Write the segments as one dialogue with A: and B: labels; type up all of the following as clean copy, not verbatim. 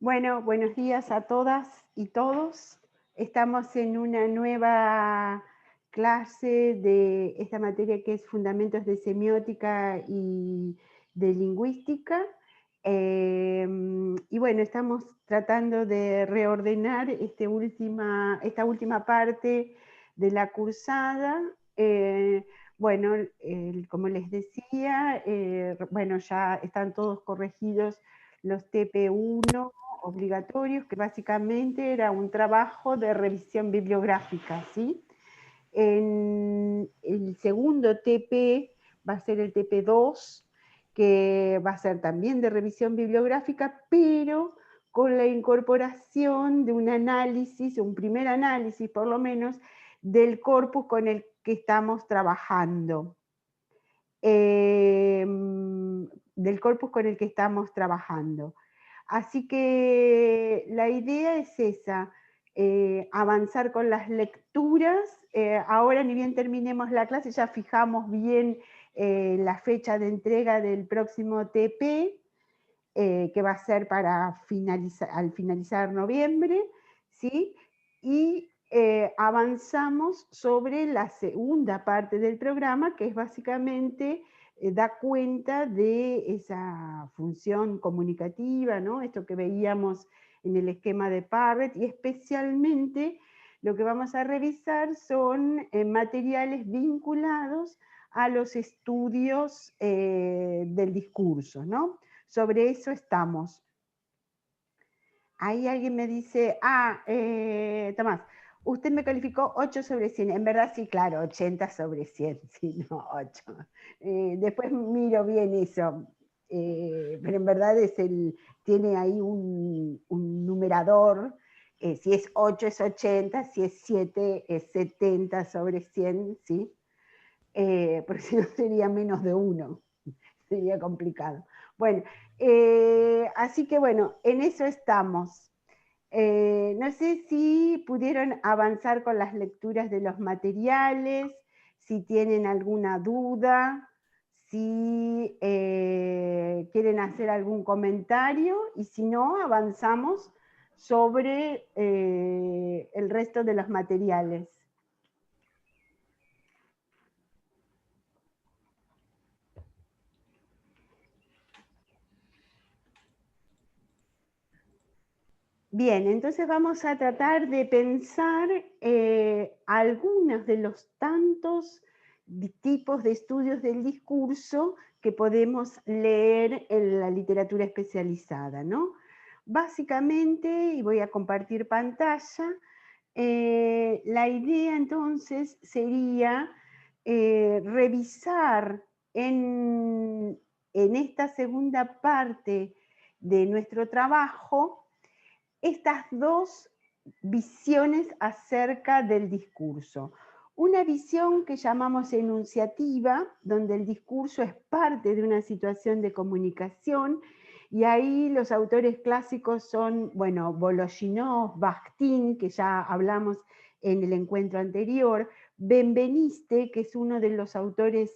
A: Bueno, buenos días a todas y todos. Estamos en una nueva clase de esta materia que es Fundamentos de Semiótica y de Lingüística. Y bueno, estamos tratando de reordenar esta última parte de la cursada. Bueno, como les decía, bueno, ya están todos corregidos los TP1 obligatorios, que básicamente era un trabajo de revisión bibliográfica, ¿sí? En el segundo TP va a ser el TP2, que va a ser también de revisión bibliográfica, pero con la incorporación de un análisis, un primer análisis por lo menos, del corpus con el que estamos trabajando. Del corpus con el que estamos trabajando. Así que la idea es esa, avanzar con las lecturas. Ahora ni bien terminemos la clase, ya fijamos bien la fecha de entrega del próximo TP, que va a ser para al finalizar noviembre, ¿sí? Y avanzamos sobre la segunda parte del programa, que es básicamente da cuenta de esa función comunicativa, ¿no? Esto que veíamos en el esquema de Parrett, y especialmente lo que vamos a revisar son materiales vinculados a los estudios del discurso, ¿no? Sobre eso estamos. Ahí alguien me dice, Tomás, usted me calificó 8 sobre 100. En verdad sí, claro, 80 sobre 100, sí, no 8. Después miro bien eso, pero en verdad tiene ahí un numerador. Si es 8 es 80, si es 7 es 70 sobre 100, ¿sí? Porque si no sería menos de 1, sería complicado. Bueno, así que bueno, en eso estamos. No sé si pudieron avanzar con las lecturas de los materiales, si tienen alguna duda, si quieren hacer algún comentario, y si no, avanzamos sobre el resto de los materiales. Bien, entonces vamos a tratar de pensar algunos de los tantos tipos de estudios del discurso que podemos leer en la literatura especializada, ¿no? Básicamente, y voy a compartir pantalla, la idea entonces sería revisar en esta segunda parte de nuestro trabajo estas dos visiones acerca del discurso. Una visión que llamamos enunciativa, donde el discurso es parte de una situación de comunicación, y ahí los autores clásicos son, bueno, Vologinov, Bakhtin, que ya hablamos en el encuentro anterior, Benveniste, que es uno de los autores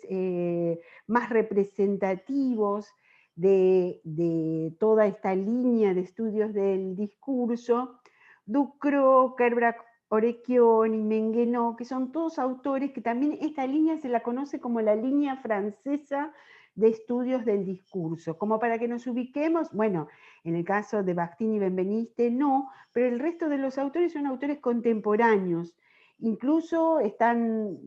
A: más representativos de toda esta línea de estudios del discurso, Ducrot, Kerbrat, Orequión y Menguenot, que son todos autores que también esta línea se la conoce como la línea francesa de estudios del discurso. Como para que nos ubiquemos, bueno, en el caso de Bakhtin y Benveniste no, pero el resto de los autores son autores contemporáneos. Incluso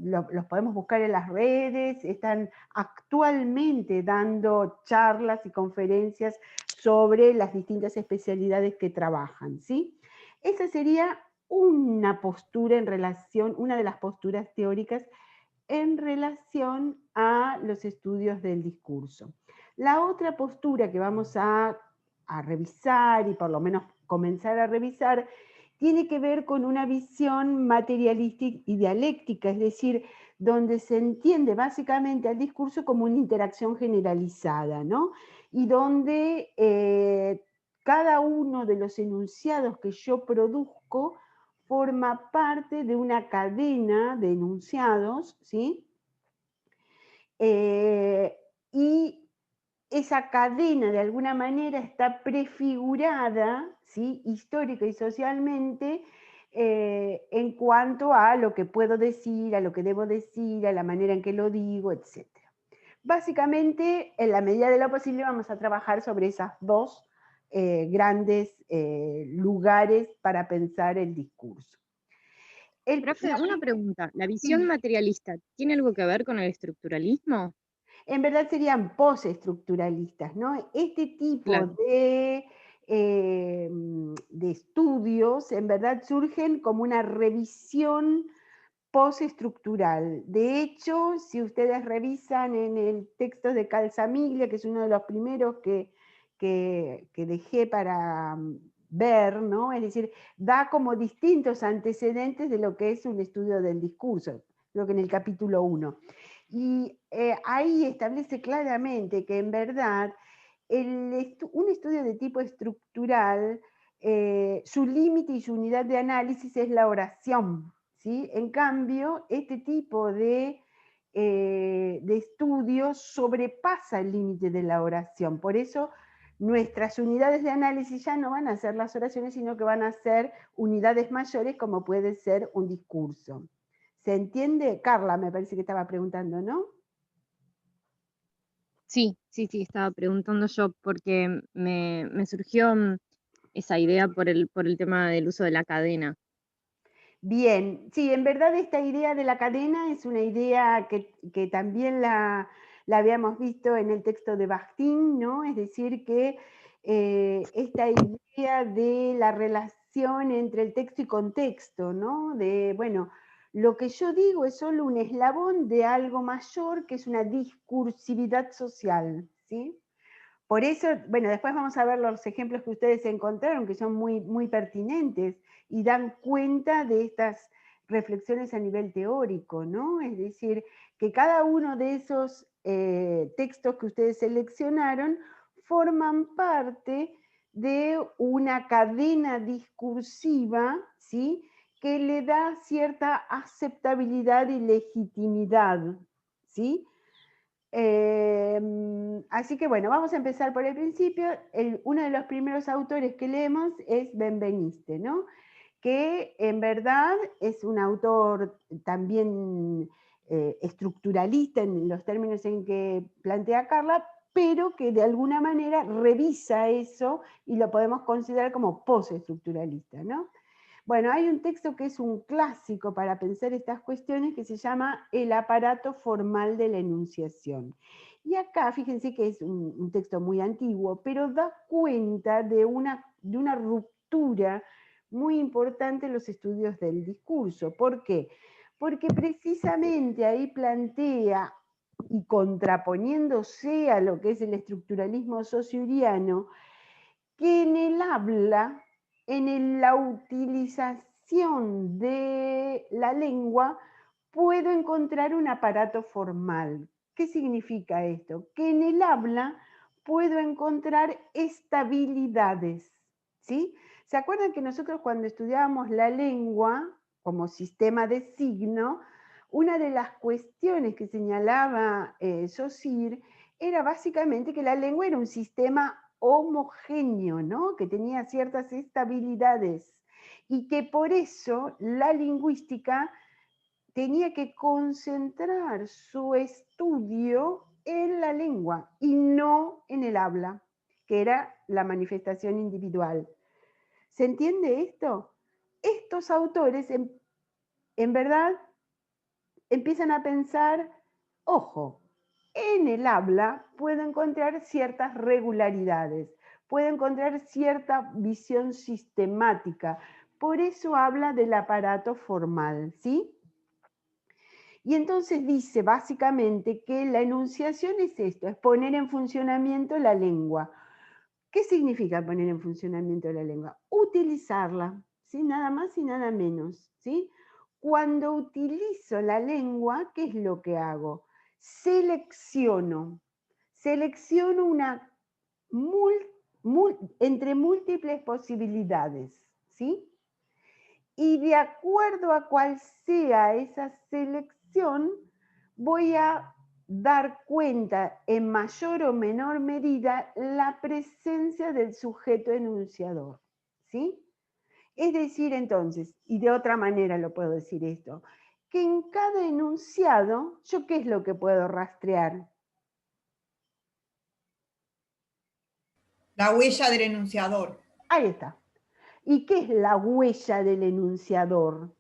A: los podemos buscar en las redes, están actualmente dando charlas y conferencias sobre las distintas especialidades que trabajan, ¿sí? Esa sería una postura en relación, una de las posturas teóricas en relación a los estudios del discurso. La otra postura que vamos a revisar, y por lo menos comenzar a revisar, tiene que ver con una visión materialística y dialéctica, es decir, donde se entiende básicamente al discurso como una interacción generalizada, ¿no? Y donde cada uno de los enunciados que yo produzco forma parte de una cadena de enunciados, ¿sí? Y esa cadena de alguna manera está prefigurada, ¿sí? Histórica y socialmente, en cuanto a lo que puedo decir, a lo que debo decir, a la manera en que lo digo, etc. Básicamente, en la medida de lo posible, vamos a trabajar sobre esas dos grandes lugares para pensar el discurso.
B: Profe, una pregunta. ¿La visión
A: Sí,
B: materialista tiene algo que ver con el estructuralismo?
A: en verdad serían postestructuralistas, ¿no? Este tipo
B: Claro.
A: de estudios en verdad surgen como una revisión postestructural. De hecho, si ustedes revisan en el texto de Calzamiglia, que es uno de los primeros que dejé para ver, ¿no? Es decir, da como distintos antecedentes de lo que es un estudio del discurso, creo que en el capítulo 1. Y ahí establece claramente que en verdad un estudio de tipo estructural, su límite y su unidad de análisis es la oración, ¿sí? En cambio, este tipo de estudios sobrepasa el límite de la oración. Por eso nuestras unidades de análisis ya no van a ser las oraciones, sino que van a ser unidades mayores como puede ser un discurso. ¿Se entiende? Carla me parece que estaba preguntando, ¿no?
B: Sí, sí, sí, estaba preguntando yo porque me surgió esa idea por el tema del uso de la cadena.
A: Bien, sí, en verdad esta idea de la cadena es una idea que también la habíamos visto en el texto de Bakhtin, ¿no? Es decir, que esta idea de la relación entre el texto y contexto, ¿no? De, bueno, lo que yo digo es solo un eslabón de algo mayor que es una discursividad social, ¿sí? Por eso, bueno, después vamos a ver los ejemplos que ustedes encontraron, que son muy, muy pertinentes y dan cuenta de estas reflexiones a nivel teórico, ¿no? Es decir, que cada uno de esos textos que ustedes seleccionaron forman parte de una cadena discursiva, ¿sí? Que le da cierta aceptabilidad y legitimidad, ¿sí? Así que bueno, vamos a empezar por el principio. Uno de los primeros autores que leemos es Benveniste, ¿no? Que en verdad es un autor también estructuralista en los términos en que plantea Carla, pero que de alguna manera revisa eso y lo podemos considerar como postestructuralista, ¿no? Bueno, hay un texto que es un clásico para pensar estas cuestiones que se llama El aparato formal de la enunciación. Y acá, fíjense que es un texto muy antiguo, pero da cuenta de una ruptura muy importante en los estudios del discurso. ¿Por qué? Porque precisamente ahí plantea, y contraponiéndose a lo que es el estructuralismo sociuriano, que en el habla, la utilización de la lengua, puedo encontrar un aparato formal. ¿Qué significa esto? Que en el habla puedo encontrar estabilidades, ¿sí? ¿Se acuerdan que nosotros cuando estudiábamos la lengua como sistema de signo, una de las cuestiones que señalaba Saussure era básicamente que la lengua era un sistema homogéneo, ¿no? Que tenía ciertas estabilidades y que por eso la lingüística tenía que concentrar su estudio en la lengua y no en el habla, que era la manifestación individual. ¿Se entiende esto? Estos autores en verdad empiezan a pensar, ojo, en el habla puedo encontrar ciertas regularidades, puedo encontrar cierta visión sistemática. Por eso habla del aparato formal, ¿sí? Y entonces dice básicamente que la enunciación es esto, es poner en funcionamiento la lengua. ¿Qué significa poner en funcionamiento la lengua? Utilizarla, ¿sí? Nada más y nada menos, ¿sí? Cuando utilizo la lengua, ¿qué es lo que hago? Selecciono, selecciono entre múltiples posibilidades, ¿sí? Y de acuerdo a cuál sea esa selección, voy a dar cuenta en mayor o menor medida la presencia del sujeto enunciador, ¿sí? Es decir, entonces, y de otra manera lo puedo decir esto, que en cada enunciado, ¿yo qué es lo que puedo rastrear?
C: La huella del enunciador.
A: Ahí está. ¿Y qué es la huella del enunciador?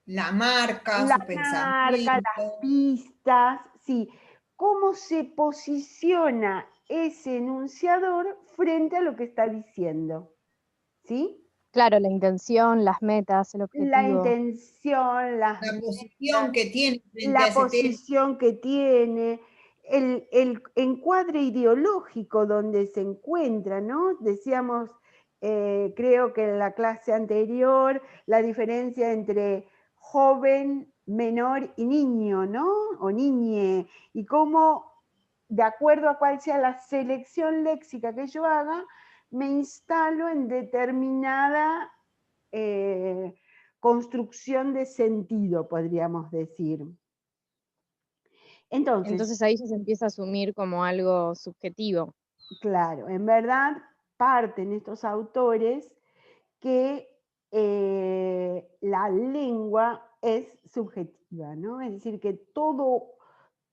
C: La marca,
A: La
C: su
A: marca,
C: pensamiento.
A: las pistas, sí. ¿Cómo se posiciona ese enunciador frente a lo que está diciendo? ¿Sí?
B: Claro, la intención, las metas, el
A: La
B: objetivo.
A: intención, las
C: La
A: metas,
C: posición que tiene frente a
A: la
C: ese tema.
A: posición que tiene, el encuadre ideológico donde se encuentra, ¿no? Decíamos, creo que en la clase anterior, la diferencia entre joven, menor y niño, ¿no? O niñe, y cómo, de acuerdo a cuál sea la selección léxica que yo haga, me instalo en determinada construcción de sentido, podríamos decir.
B: Entonces ahí ya se empieza a asumir como algo subjetivo.
A: Claro, en verdad parten estos autores que la lengua es subjetiva, ¿no? Es decir, que todo,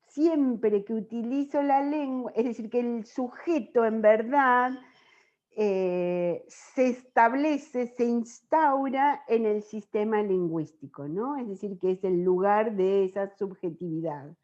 A: siempre que utilizo la lengua, es decir, que el sujeto en verdad se establece, se instaura en el sistema lingüístico, ¿no? Es decir, que es el lugar de esa subjetividad.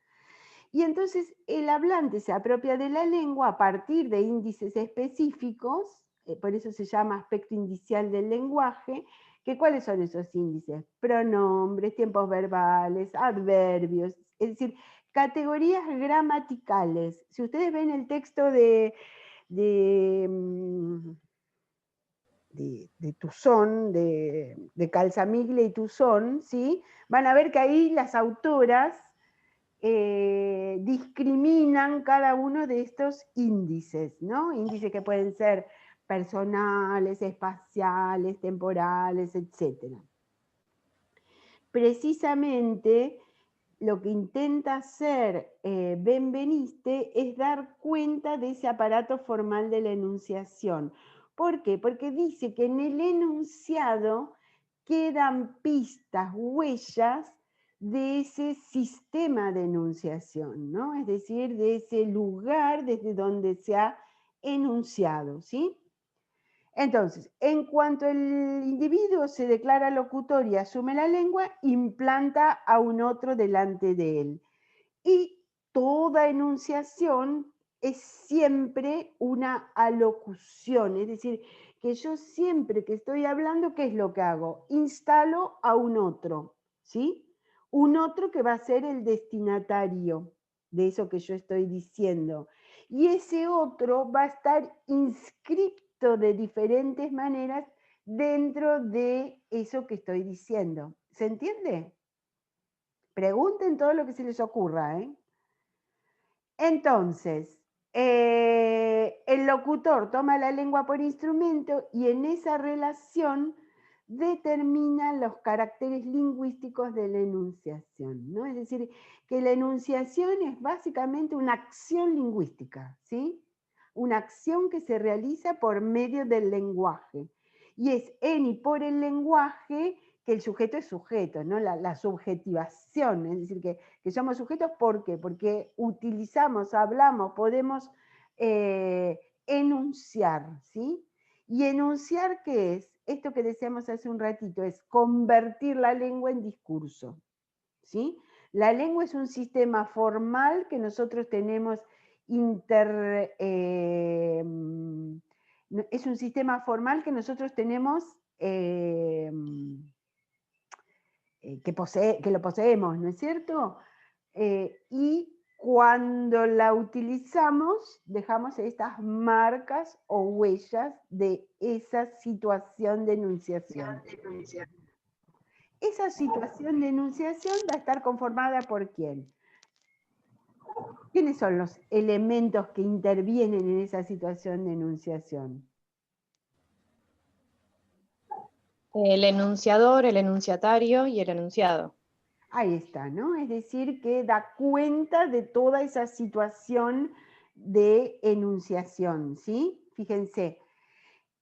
A: Y entonces el hablante se apropia de la lengua a partir de índices específicos, por eso se llama aspecto indicial del lenguaje, que ¿cuáles son esos índices? Pronombres, tiempos verbales, adverbios, es decir, categorías gramaticales. Si ustedes ven el texto de Tuzón, de Calzamiglia y Tuzón, ¿sí? Van a ver que ahí las autoras discriminan cada uno de estos índices, ¿no? Índices que pueden ser personales, espaciales, temporales, etc. Precisamente lo que intenta hacer Benveniste es dar cuenta de ese aparato formal de la enunciación. ¿Por qué? Porque dice que en el enunciado quedan pistas, huellas de ese sistema de enunciación, ¿no? Es decir, de ese lugar desde donde se ha enunciado, ¿sí? Entonces, en cuanto el individuo se declara locutor y asume la lengua, implanta a un otro delante de él. Y toda enunciación es siempre una alocución, es decir, que yo siempre que estoy hablando, ¿qué es lo que hago? Instalo a un otro, ¿sí? Un otro que va a ser el destinatario de eso que yo estoy diciendo. Y ese otro va a estar inscrito de diferentes maneras dentro de eso que estoy diciendo. ¿Se entiende? Pregunten todo lo que se les ocurra, ¿eh? Entonces, el locutor toma la lengua por instrumento y en esa relación determina los caracteres lingüísticos de la enunciación, ¿no? Es decir, que la enunciación es básicamente una acción lingüística, ¿sí? Una acción que se realiza por medio del lenguaje. Y es en y por el lenguaje que el sujeto es sujeto, ¿no? La subjetivación, es decir, que somos sujetos, ¿por qué? Porque utilizamos, hablamos, podemos enunciar, ¿sí? Y enunciar, ¿qué es? Esto que decíamos hace un ratito, es convertir la lengua en discurso, ¿sí? La lengua es un sistema formal que nosotros tenemos es un sistema formal que nosotros tenemos que lo poseemos, ¿no es cierto? Y cuando la utilizamos, dejamos estas marcas o huellas de esa situación de enunciación. Esa situación de enunciación va a estar conformada por ¿quién? ¿Quiénes son los elementos que intervienen en esa situación de enunciación?
B: El enunciador, el enunciatario y el enunciado.
A: Ahí está, ¿no? Es decir, que da cuenta de toda esa situación de enunciación, ¿sí? Fíjense,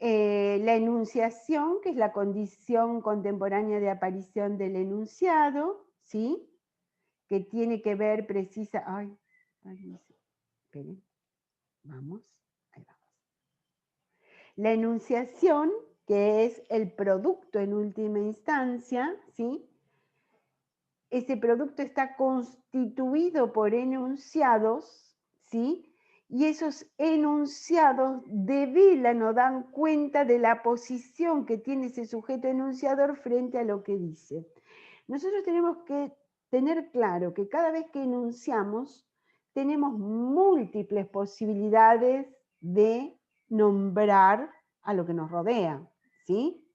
A: la enunciación, que es la condición contemporánea de aparición del enunciado, ¿sí? Que tiene que ver precisa... Ay, esperen, vamos, ahí vamos. La enunciación, que es el producto en última instancia, ¿sí? Ese producto está constituido por enunciados, ¿sí? Y esos enunciados develan o dan cuenta de la posición que tiene ese sujeto enunciador frente a lo que dice. Nosotros tenemos que tener claro que cada vez que enunciamos, tenemos múltiples posibilidades de nombrar a lo que nos rodea, ¿sí?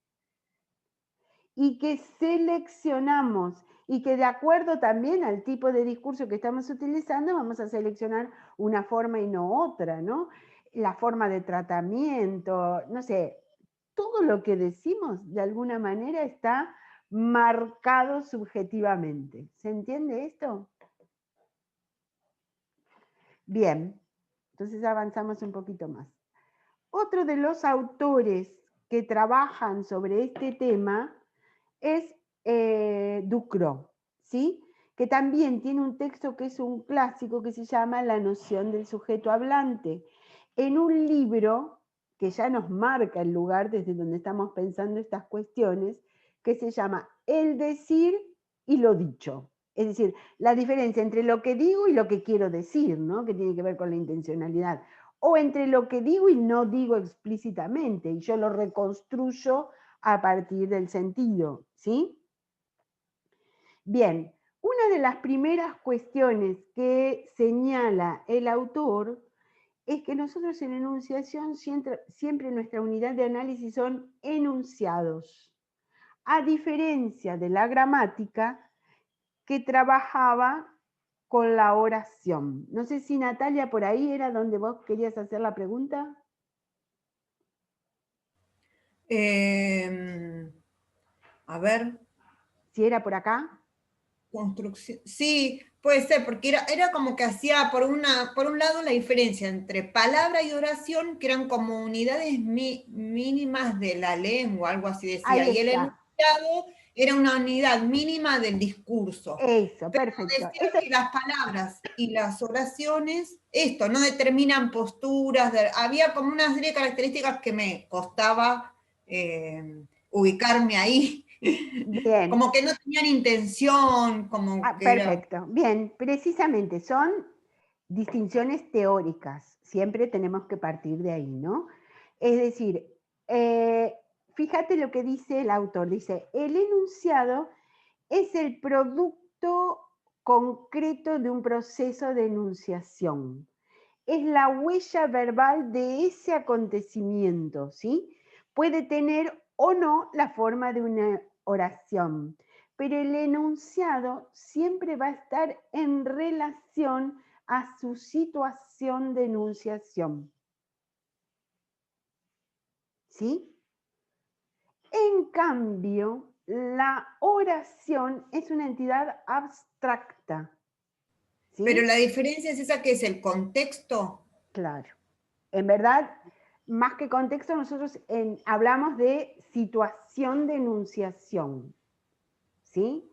A: Y que seleccionamos, y que de acuerdo también al tipo de discurso que estamos utilizando, vamos a seleccionar una forma y no otra, ¿no? La forma de tratamiento, no sé, todo lo que decimos de alguna manera está marcado subjetivamente. ¿Se entiende esto? Bien, entonces avanzamos un poquito más. Otro de los autores que trabajan sobre este tema es Ducrot, ¿sí? Que también tiene un texto que es un clásico que se llama La noción del sujeto hablante, en un libro que ya nos marca el lugar desde donde estamos pensando estas cuestiones, que se llama El decir y lo dicho. Es decir, la diferencia entre lo que digo y lo que quiero decir, ¿no? Que tiene que ver con la intencionalidad. O entre lo que digo y no digo explícitamente, y yo lo reconstruyo a partir del sentido, ¿sí? Bien, una de las primeras cuestiones que señala el autor es que nosotros en enunciación siempre nuestra unidad de análisis son enunciados, a diferencia de la gramática que trabajaba con la oración. No sé si Natalia por ahí era donde vos querías hacer la pregunta.
C: A ver.
A: Si era por acá.
C: Construcción. Sí, puede ser, porque era como que hacía por un lado la diferencia entre palabra y oración, que eran como unidades mínimas de la lengua, algo así decía.
A: Ahí
C: Y el
A: está.
C: enunciado era una unidad mínima del discurso.
A: Eso,
C: Pero
A: perfecto.
C: decía que las palabras y las oraciones, esto, no determinan posturas, había como una serie de características que me costaba ubicarme ahí.
A: Bien.
C: Como que no tenían intención, como que
A: perfecto. Bien, precisamente son distinciones teóricas. Siempre tenemos que partir de ahí, ¿no? Es decir, fíjate lo que dice el autor. Dice, el enunciado es el producto concreto de un proceso de enunciación. Es la huella verbal de ese acontecimiento, ¿sí? Puede tener o no la forma de una oración, pero el enunciado siempre va a estar en relación a su situación de enunciación. ¿Sí? En cambio, la oración es una entidad abstracta. ¿Sí?
C: Pero la diferencia es esa que es el contexto.
A: Claro. En verdad, más que contexto, nosotros hablamos de situación de enunciación. ¿Sí?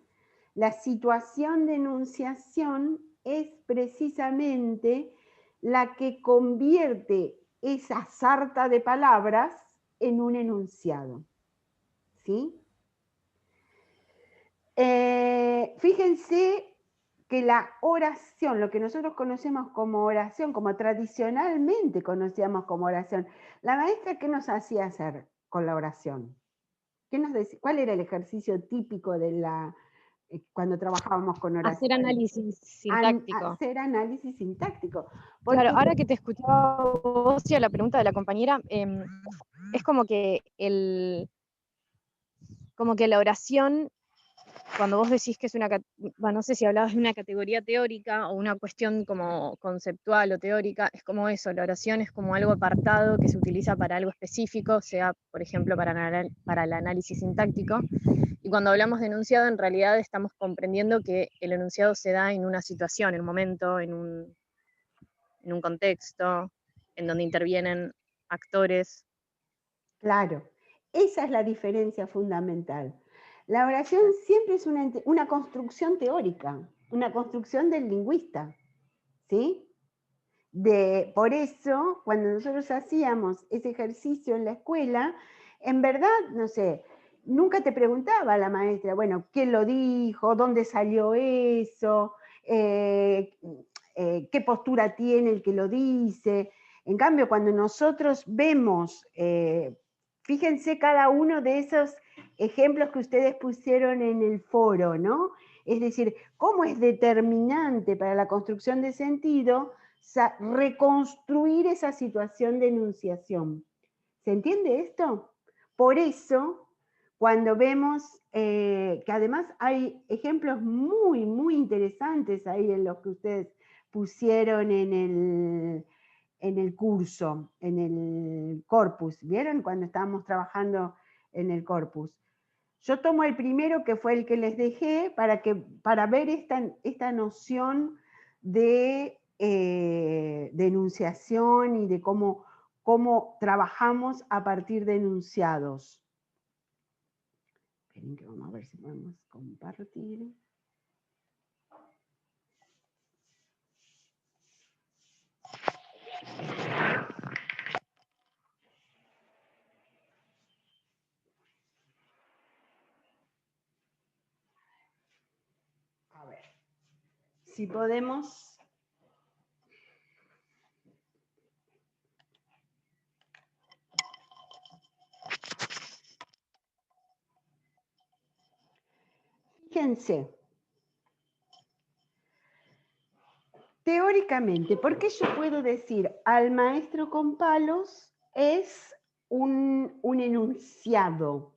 A: La situación de enunciación es precisamente la que convierte esa sarta de palabras en un enunciado. ¿Sí? Fíjense que la oración, lo que nosotros conocemos como oración, como tradicionalmente conocíamos como oración, la maestra, ¿qué nos hacía hacer con la oración? ¿Cuál era el ejercicio típico de cuando trabajábamos con oración?
B: Hacer análisis sintáctico.
A: Hacer análisis sintáctico.
B: Claro, ahora que te escuchaba vos y a la pregunta de la compañera, es como que la oración, cuando vos decís que es no sé si hablabas de una categoría teórica o una cuestión como conceptual o teórica, es como eso, la oración es como algo apartado que se utiliza para algo específico, sea, por ejemplo, para el análisis sintáctico, Y cuando hablamos de enunciado, en realidad estamos comprendiendo que el enunciado se da en una situación, en un momento, en un contexto, en donde intervienen actores.
A: Claro, esa es la diferencia fundamental. La oración siempre es una construcción teórica, una construcción del lingüista, ¿sí? Por eso, cuando nosotros hacíamos ese ejercicio en la escuela, en verdad, no sé, nunca te preguntaba la maestra, bueno, ¿quién lo dijo? ¿Dónde salió eso? ¿Qué postura tiene el que lo dice? En cambio, cuando nosotros vemos, fíjense cada uno de esos ejemplos que ustedes pusieron en el foro, ¿no? Es decir, cómo es determinante para la construcción de sentido reconstruir esa situación de enunciación. ¿Se entiende esto? Por eso, cuando vemos que además hay ejemplos muy, muy interesantes ahí en los que ustedes pusieron en el curso, en el corpus, ¿vieron? Cuando estábamos trabajando en el corpus. Yo tomo el primero, que fue el que les dejé, para ver esta noción de enunciación y de cómo trabajamos a partir de enunciados. Esperen que vamos a ver si podemos compartir. A ver, si podemos... Fíjense, teóricamente, ¿por qué yo puedo decir al maestro con palos es un enunciado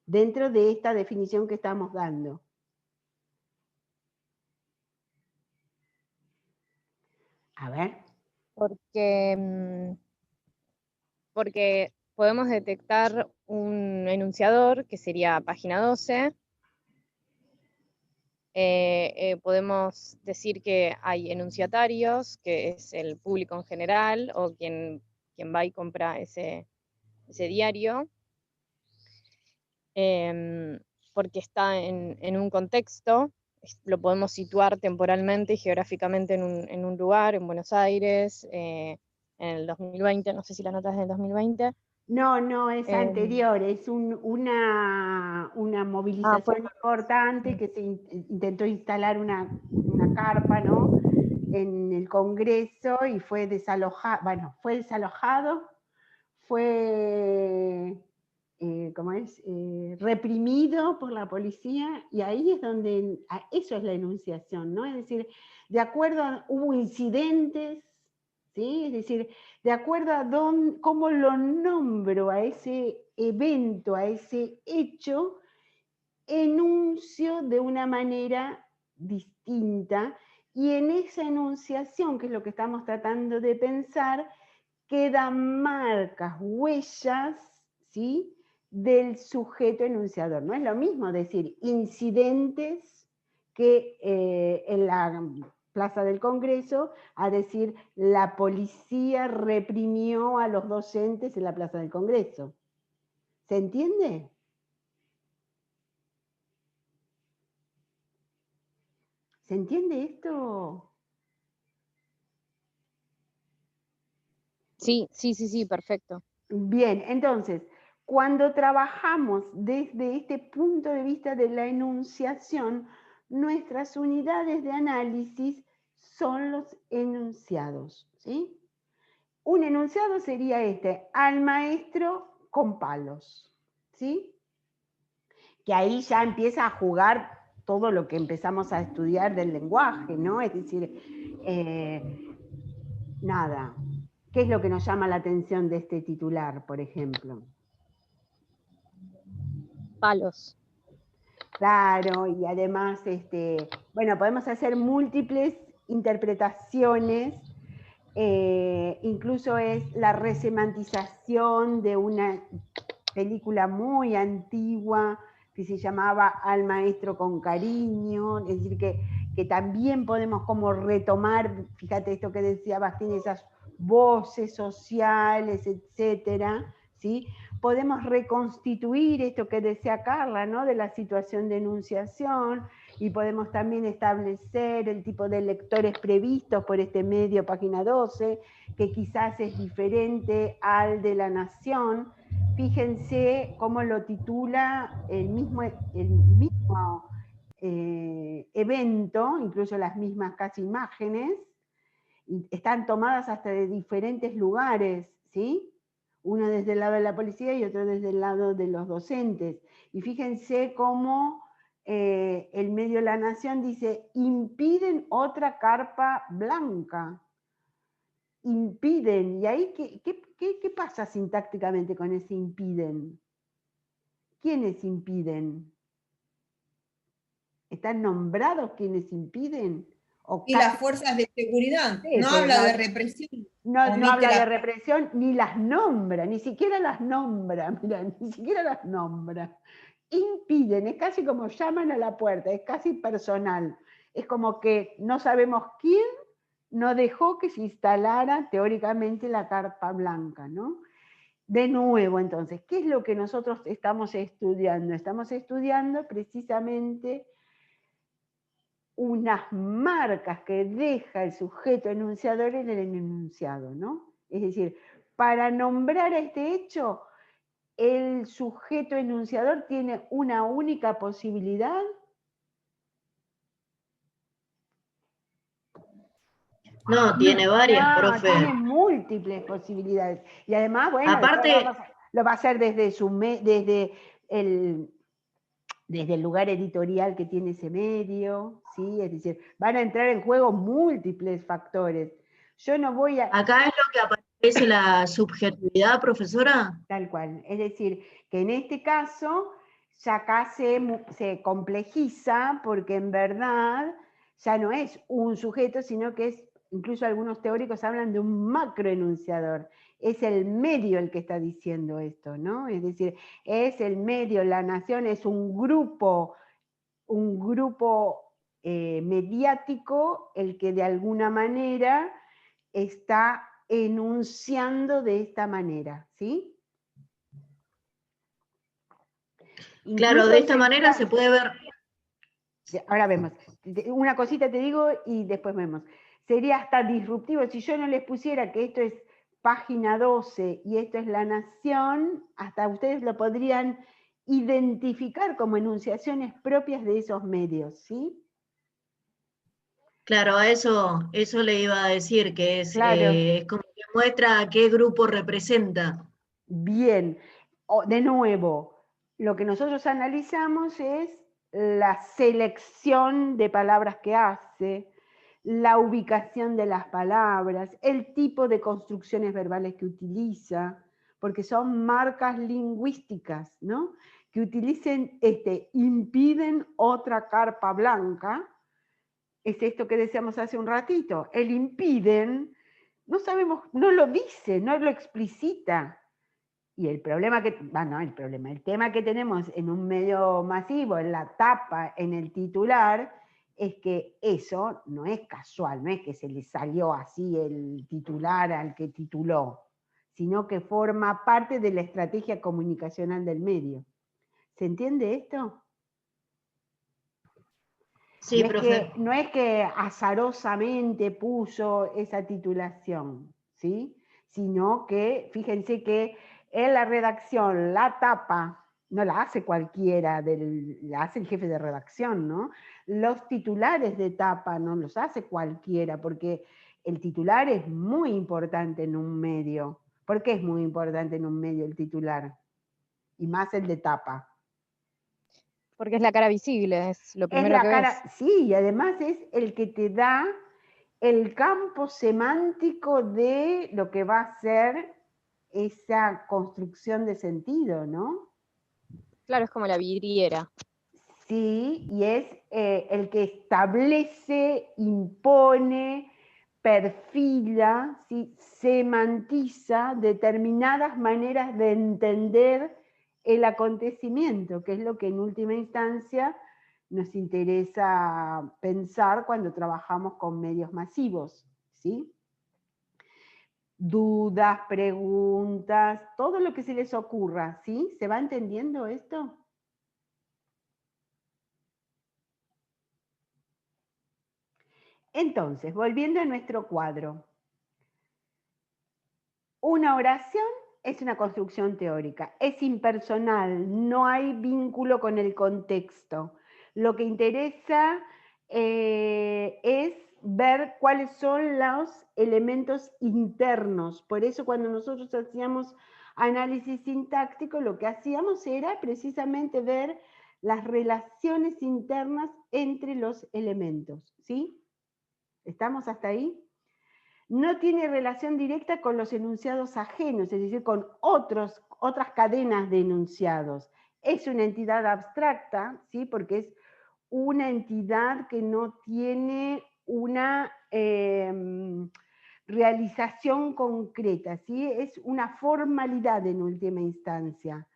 A: dentro de esta definición que estamos dando? A ver.
B: Porque podemos detectar un enunciador, que sería página 12. Podemos decir que hay enunciatarios, que es el público en general, o quien va y compra ese diario, porque está en un contexto, lo podemos situar temporalmente y geográficamente en un lugar, en Buenos Aires, en el 2020, no sé si la nota es del 2020.
A: No, es anterior, es una movilización importante que se intentó instalar una carpa, ¿no?, en el Congreso y fue desalojado, fue reprimido por la policía, y ahí es donde, eso es la enunciación, ¿no? Es decir, de acuerdo hubo incidentes, ¿sí? Es decir, de acuerdo a cómo lo nombro a ese evento, a ese hecho, enuncio de una manera distinta, y en esa enunciación, que es lo que estamos tratando de pensar, quedan marcas, huellas, ¿sí?, del sujeto enunciador. No es lo mismo decir incidentes que en la Plaza del Congreso a decir la policía reprimió a los docentes en la Plaza del Congreso. ¿Se entiende? ¿Se entiende esto?
B: Sí, perfecto.
A: Bien, entonces, cuando trabajamos desde este punto de vista de la enunciación, nuestras unidades de análisis son los enunciados, ¿sí? Un enunciado sería al maestro con palos, ¿sí? Que ahí ya empieza a jugar todo lo que empezamos a estudiar del lenguaje, ¿no? Es decir, nada. ¿Qué es lo que nos llama la atención de este titular, por ejemplo?
B: Palos.
A: Claro, y además, bueno, podemos hacer múltiples interpretaciones, incluso es la resemantización de una película muy antigua que se llamaba Al maestro con cariño, es decir, que también podemos como retomar, fíjate esto que decía Bastín, esas voces sociales, etcétera, ¿sí? Podemos reconstituir esto que decía Carla, ¿no? De la situación de enunciación, y podemos también establecer el tipo de lectores previstos por este medio, página 12, que quizás es diferente al de La Nación. Fíjense cómo lo titula el mismo evento, incluso las mismas casi imágenes, y están tomadas hasta de diferentes lugares, ¿sí? Uno desde el lado de la policía y otro desde el lado de los docentes. Y fíjense cómo el medio La Nación dice, impiden otra carpa blanca. Impiden. ¿Y ahí qué pasa sintácticamente con ese impiden? ¿Quiénes impiden? ¿Están nombrados quienes impiden?
C: Y las fuerzas de seguridad,
A: Sí,
C: no habla de represión.
A: No habla de represión, ni las nombra, ni siquiera las nombra, mira, ni siquiera las nombra. Impiden, es casi como llaman a la puerta, es casi personal. Es como que no sabemos quién no dejó que se instalara teóricamente la carpa blanca, ¿no? De nuevo, entonces, ¿qué es lo que nosotros estamos estudiando? Estamos estudiando precisamente unas marcas que deja el sujeto enunciador en el enunciado, ¿no? Es decir, para nombrar a este hecho, el sujeto enunciador tiene una única posibilidad.
D: No, tiene varias, profe.
A: Tiene múltiples posibilidades. Y además, bueno,
D: aparte,
A: lo va a hacer desde el lugar editorial que tiene ese medio, ¿sí? Es decir, van a entrar en juego múltiples factores. Yo no voy a...
D: Acá es lo que aparece la subjetividad, profesora.
A: Tal cual. Es decir, que en este caso ya acá se complejiza porque en verdad ya no es un sujeto, sino que es, incluso algunos teóricos hablan de un macroenunciador. Es el medio el que está diciendo esto, ¿no? Es decir, es el medio, la nación es un grupo mediático el que de alguna manera está enunciando de esta manera, ¿sí?
D: Claro,
A: Incluso
D: de esta manera se puede ver.
A: Ahora vemos. Una cosita te digo y después vemos. Sería hasta disruptivo. Si yo no les pusiera que esto es página 12 y esto es La Nación, hasta ustedes lo podrían identificar como enunciaciones propias de esos medios, ¿sí?
D: Claro, a eso le iba a decir, que es,
A: Claro.
D: Es como que muestra a qué grupo representa.
A: Bien. De nuevo, lo que nosotros analizamos es la selección de palabras que hace, la ubicación de las palabras, el tipo de construcciones verbales que utiliza, porque son marcas lingüísticas, ¿no? Que utilicen, impiden otra carpa blanca, es esto que decíamos hace un ratito, el impiden, no sabemos, no lo dice, no lo explicita. Y el problema el tema que tenemos en un medio masivo, en la tapa, en el titular, es que eso no es casual, no es que se le salió así el titular al que tituló, sino que forma parte de la estrategia comunicacional del medio. ¿Se entiende esto?
D: Sí, profe.
A: No es que azarosamente puso esa titulación, ¿sí? Sino que, fíjense que en la redacción, la tapa, no la hace cualquiera, la hace el jefe de redacción, ¿no? Los titulares de tapa no los hace cualquiera, porque el titular es muy importante en un medio. ¿Por qué es muy importante en un medio el titular? Y más el de tapa.
B: Porque es la cara visible, es lo primero que ves.
A: Sí, y además es el que te da el campo semántico de lo que va a ser esa construcción de sentido, ¿no?
B: Claro, es como la vidriera.
A: Sí, y es el que establece, impone, perfila, ¿sí? Semantiza determinadas maneras de entender el acontecimiento, que es lo que en última instancia nos interesa pensar cuando trabajamos con medios masivos, ¿sí? Dudas, preguntas, todo lo que se les ocurra, ¿sí? ¿Se va entendiendo esto? Entonces, volviendo a nuestro cuadro. Una oración es una construcción teórica, es impersonal, no hay vínculo con el contexto. Lo que interesa es ver cuáles son los elementos internos. Por eso cuando nosotros hacíamos análisis sintáctico, lo que hacíamos era precisamente ver las relaciones internas entre los elementos, ¿sí? ¿Estamos hasta ahí? No tiene relación directa con los enunciados ajenos, es decir, con otras cadenas de enunciados. Es una entidad abstracta, ¿sí? Porque es una entidad que no tiene una realización concreta, ¿sí? Es una formalidad en última instancia.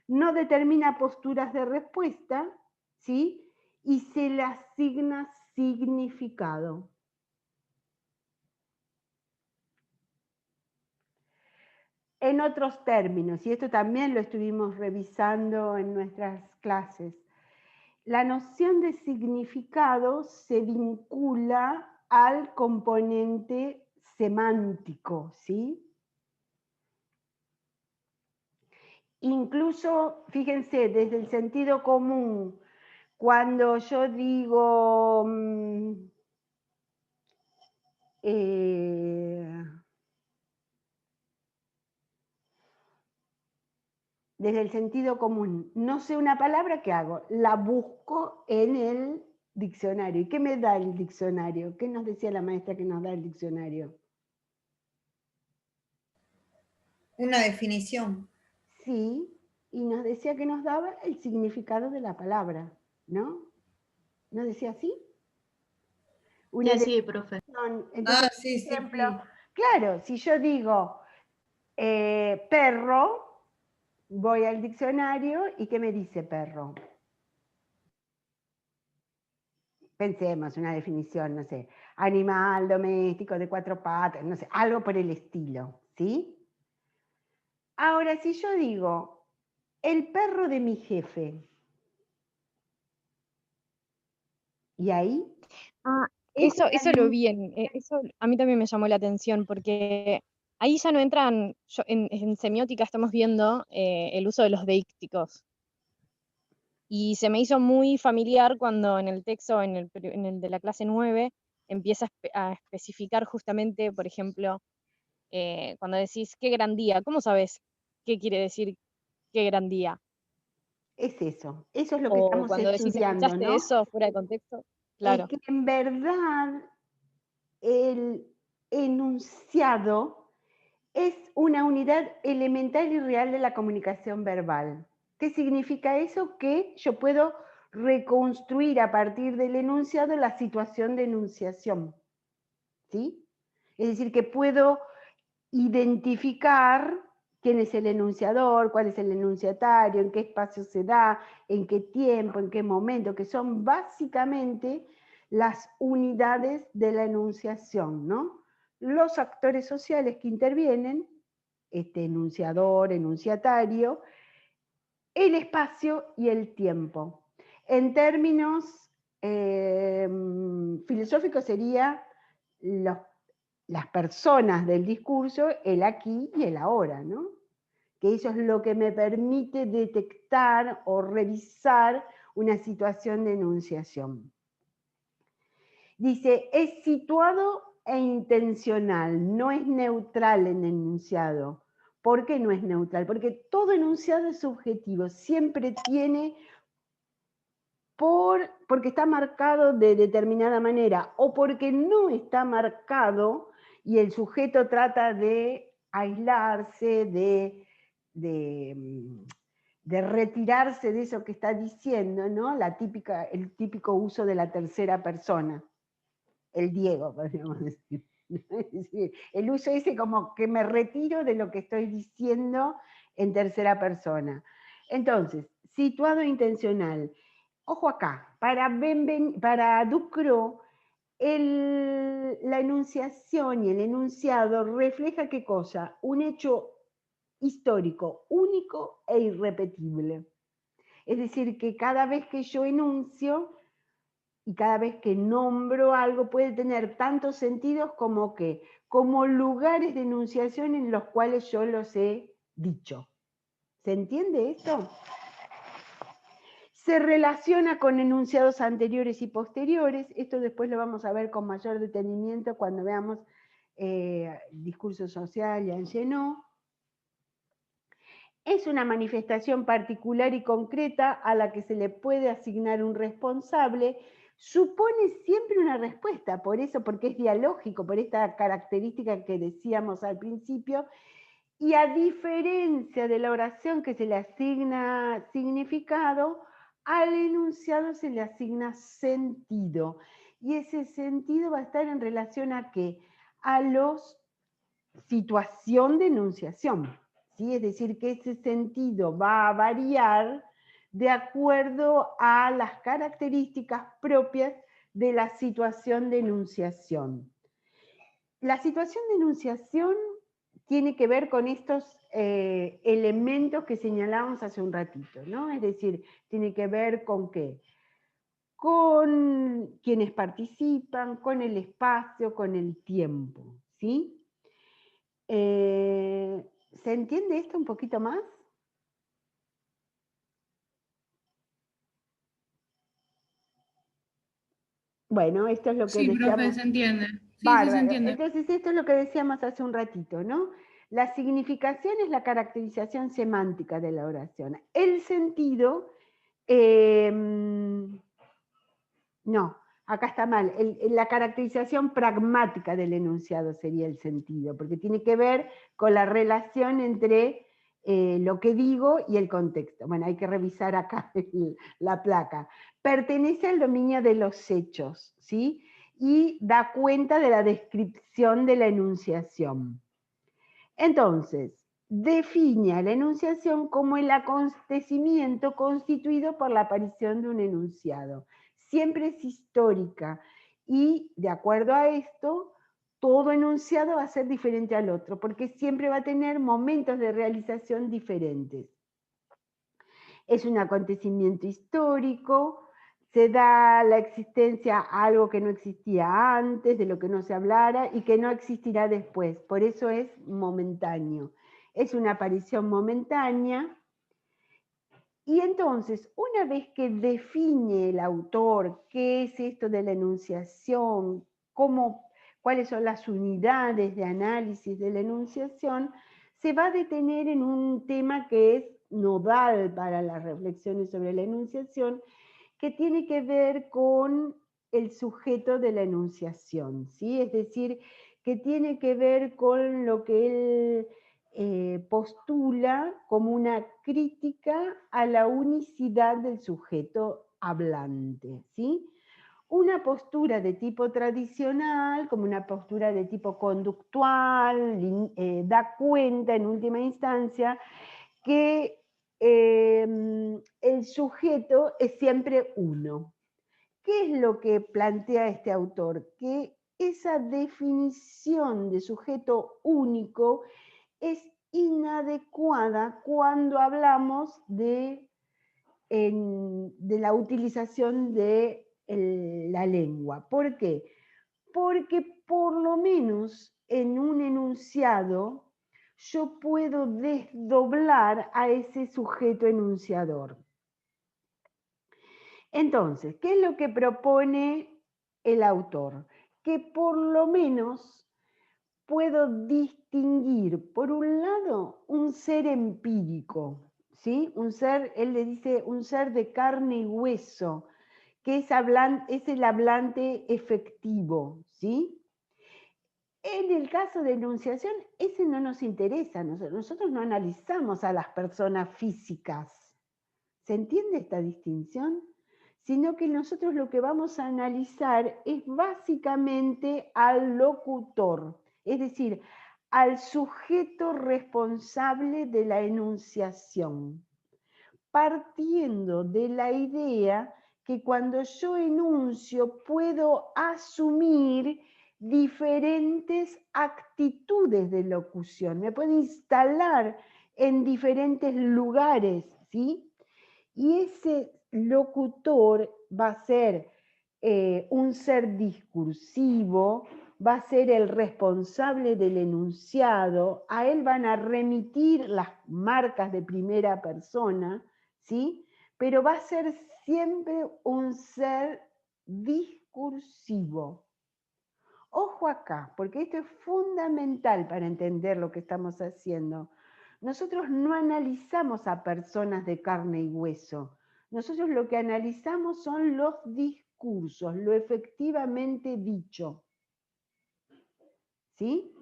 A: No determina posturas de respuesta, ¿sí? Y se le asigna significado. En otros términos, y esto también lo estuvimos revisando en nuestras clases, la noción de significado se vincula al componente semántico, ¿sí? Incluso, fíjense, desde el sentido común, cuando yo digo desde el sentido común, no sé una palabra, ¿qué hago? La busco en el diccionario. ¿Y qué me da el diccionario? ¿Qué nos decía la maestra que nos da el diccionario?
C: Una definición.
A: Sí, y nos decía que nos daba el significado de la palabra, ¿no? ¿No decía así? Una
D: Sí, sí,
A: definición.
D: profe.
A: Entonces,
C: Sí,
A: por ejemplo,
C: sí.
A: claro, si yo digo perro, voy al diccionario y ¿qué me dice perro? Pensemos, una definición, no sé, animal doméstico de 4 patas, no sé, algo por el estilo, ¿sí? Ahora, si yo digo, el perro de mi jefe, ¿y ahí?
B: Eso lo vi, eso a mí también me llamó la atención, porque ahí ya no entran, en semiótica estamos viendo el uso de los deícticos. Y se me hizo muy familiar cuando en el texto, en el de la clase 9, empieza a especificar justamente, por ejemplo, cuando decís qué gran día, ¿cómo sabes qué quiere decir qué gran día?
A: Es eso es lo que
B: O
A: estamos
B: cuando decís
A: estudiando,
B: escuchaste
A: ¿no?
B: eso fuera de contexto,
A: Es
B: claro.
A: que en verdad el enunciado es una unidad elemental y real de la comunicación verbal. ¿Qué significa eso? Que yo puedo reconstruir a partir del enunciado la situación de enunciación, ¿sí? Es decir, que puedo identificar quién es el enunciador, cuál es el enunciatario, en qué espacio se da, en qué tiempo, en qué momento, que son básicamente las unidades de la enunciación, ¿no? Los actores sociales que intervienen, este enunciador, enunciatario, el espacio y el tiempo. En términos filosóficos sería las personas del discurso, el aquí y el ahora, ¿no? Que eso es lo que me permite detectar o revisar una situación de enunciación. Dice, es situado e intencional, no es neutral en el enunciado. ¿Por qué no es neutral? Porque todo enunciado es subjetivo, siempre tiene porque está marcado de determinada manera o porque no está marcado y el sujeto trata de aislarse, de retirarse de eso que está diciendo, ¿no? El típico uso de la tercera persona, el Diego, podríamos decir. Es decir, el uso ese como que me retiro de lo que estoy diciendo en tercera persona. Entonces, situado intencional. Ojo acá, para Ducrot, la enunciación y el enunciado refleja ¿qué cosa? Un hecho histórico, único e irrepetible. Es decir, que cada vez que yo enuncio y cada vez que nombro algo puede tener tantos sentidos como lugares de enunciación en los cuales yo los he dicho. ¿Se entiende esto? Se relaciona con enunciados anteriores y posteriores. Esto después lo vamos a ver con mayor detenimiento cuando veamos discurso social y Engenot. Es una manifestación particular y concreta a la que se le puede asignar un responsable. Supone siempre una respuesta, por eso, porque es dialógico, por esta característica que decíamos al principio, y a diferencia de la oración que se le asigna significado, al enunciado se le asigna sentido. Y ese sentido va a estar en relación a ¿qué? A la situación de enunciación. ¿Sí? Es decir, que ese sentido va a variar de acuerdo a las características propias de la situación de enunciación. La situación de enunciación tiene que ver con estos elementos que señalábamos hace un ratito, ¿no? Es decir, tiene que ver con ¿qué? Con quienes participan, con el espacio, con el tiempo, ¿sí? ¿Se entiende esto un poquito más? Bueno, esto es lo que
E: Sí,
A: decíamos.
E: profe, se entiende. Sí,
A: Bárbaro.
E: sí, se entiende.
A: Entonces, esto es lo que decíamos hace un ratito, ¿no? La significación es la caracterización semántica de la oración. El sentido, no, acá está mal. La caracterización pragmática del enunciado sería el sentido, porque tiene que ver con la relación entre lo que digo y el contexto. Bueno, hay que revisar acá la placa. Pertenece al dominio de los hechos, ¿sí? Y da cuenta de la descripción de la enunciación. Entonces, define a la enunciación como el acontecimiento constituido por la aparición de un enunciado. Siempre es histórica y, de acuerdo a esto, todo enunciado va a ser diferente al otro, porque siempre va a tener momentos de realización diferentes. Es un acontecimiento histórico, se da la existencia a algo que no existía antes, de lo que no se hablara y que no existirá después. Por eso es momentáneo. Es una aparición momentánea. Y entonces, una vez que define el autor qué es esto de la enunciación, cuáles son las unidades de análisis de la enunciación, se va a detener en un tema que es nodal para las reflexiones sobre la enunciación, que tiene que ver con el sujeto de la enunciación, ¿sí? Es decir, que tiene que ver con lo que él postula como una crítica a la unicidad del sujeto hablante, ¿sí? Una postura de tipo tradicional, como una postura de tipo conductual, da cuenta en última instancia que el sujeto es siempre uno. ¿Qué es lo que plantea este autor? Que esa definición de sujeto único es inadecuada cuando hablamos de la utilización de la lengua. ¿Por qué? Porque por lo menos en un enunciado yo puedo desdoblar a ese sujeto enunciador. Entonces, ¿qué es lo que propone el autor? Que por lo menos puedo distinguir, por un lado, un ser empírico, ¿sí? Un ser, él le dice, un ser de carne y hueso, que es el hablante efectivo, ¿sí? En el caso de enunciación, ese no nos interesa, nosotros no analizamos a las personas físicas. ¿Se entiende esta distinción? Sino que nosotros lo que vamos a analizar es básicamente al locutor, es decir, al sujeto responsable de la enunciación. partiendo de la idea que cuando yo enuncio puedo asumir diferentes actitudes de locución, me puedo instalar en diferentes lugares, ¿sí? Y ese locutor va a ser un ser discursivo, va a ser el responsable del enunciado, a él van a remitir las marcas de primera persona, ¿sí? Pero va a ser siempre un ser discursivo. Ojo acá, porque esto es fundamental para entender lo que estamos haciendo. Nosotros no analizamos a personas de carne y hueso. Nosotros lo que analizamos son los discursos, lo efectivamente dicho. ¿Sí?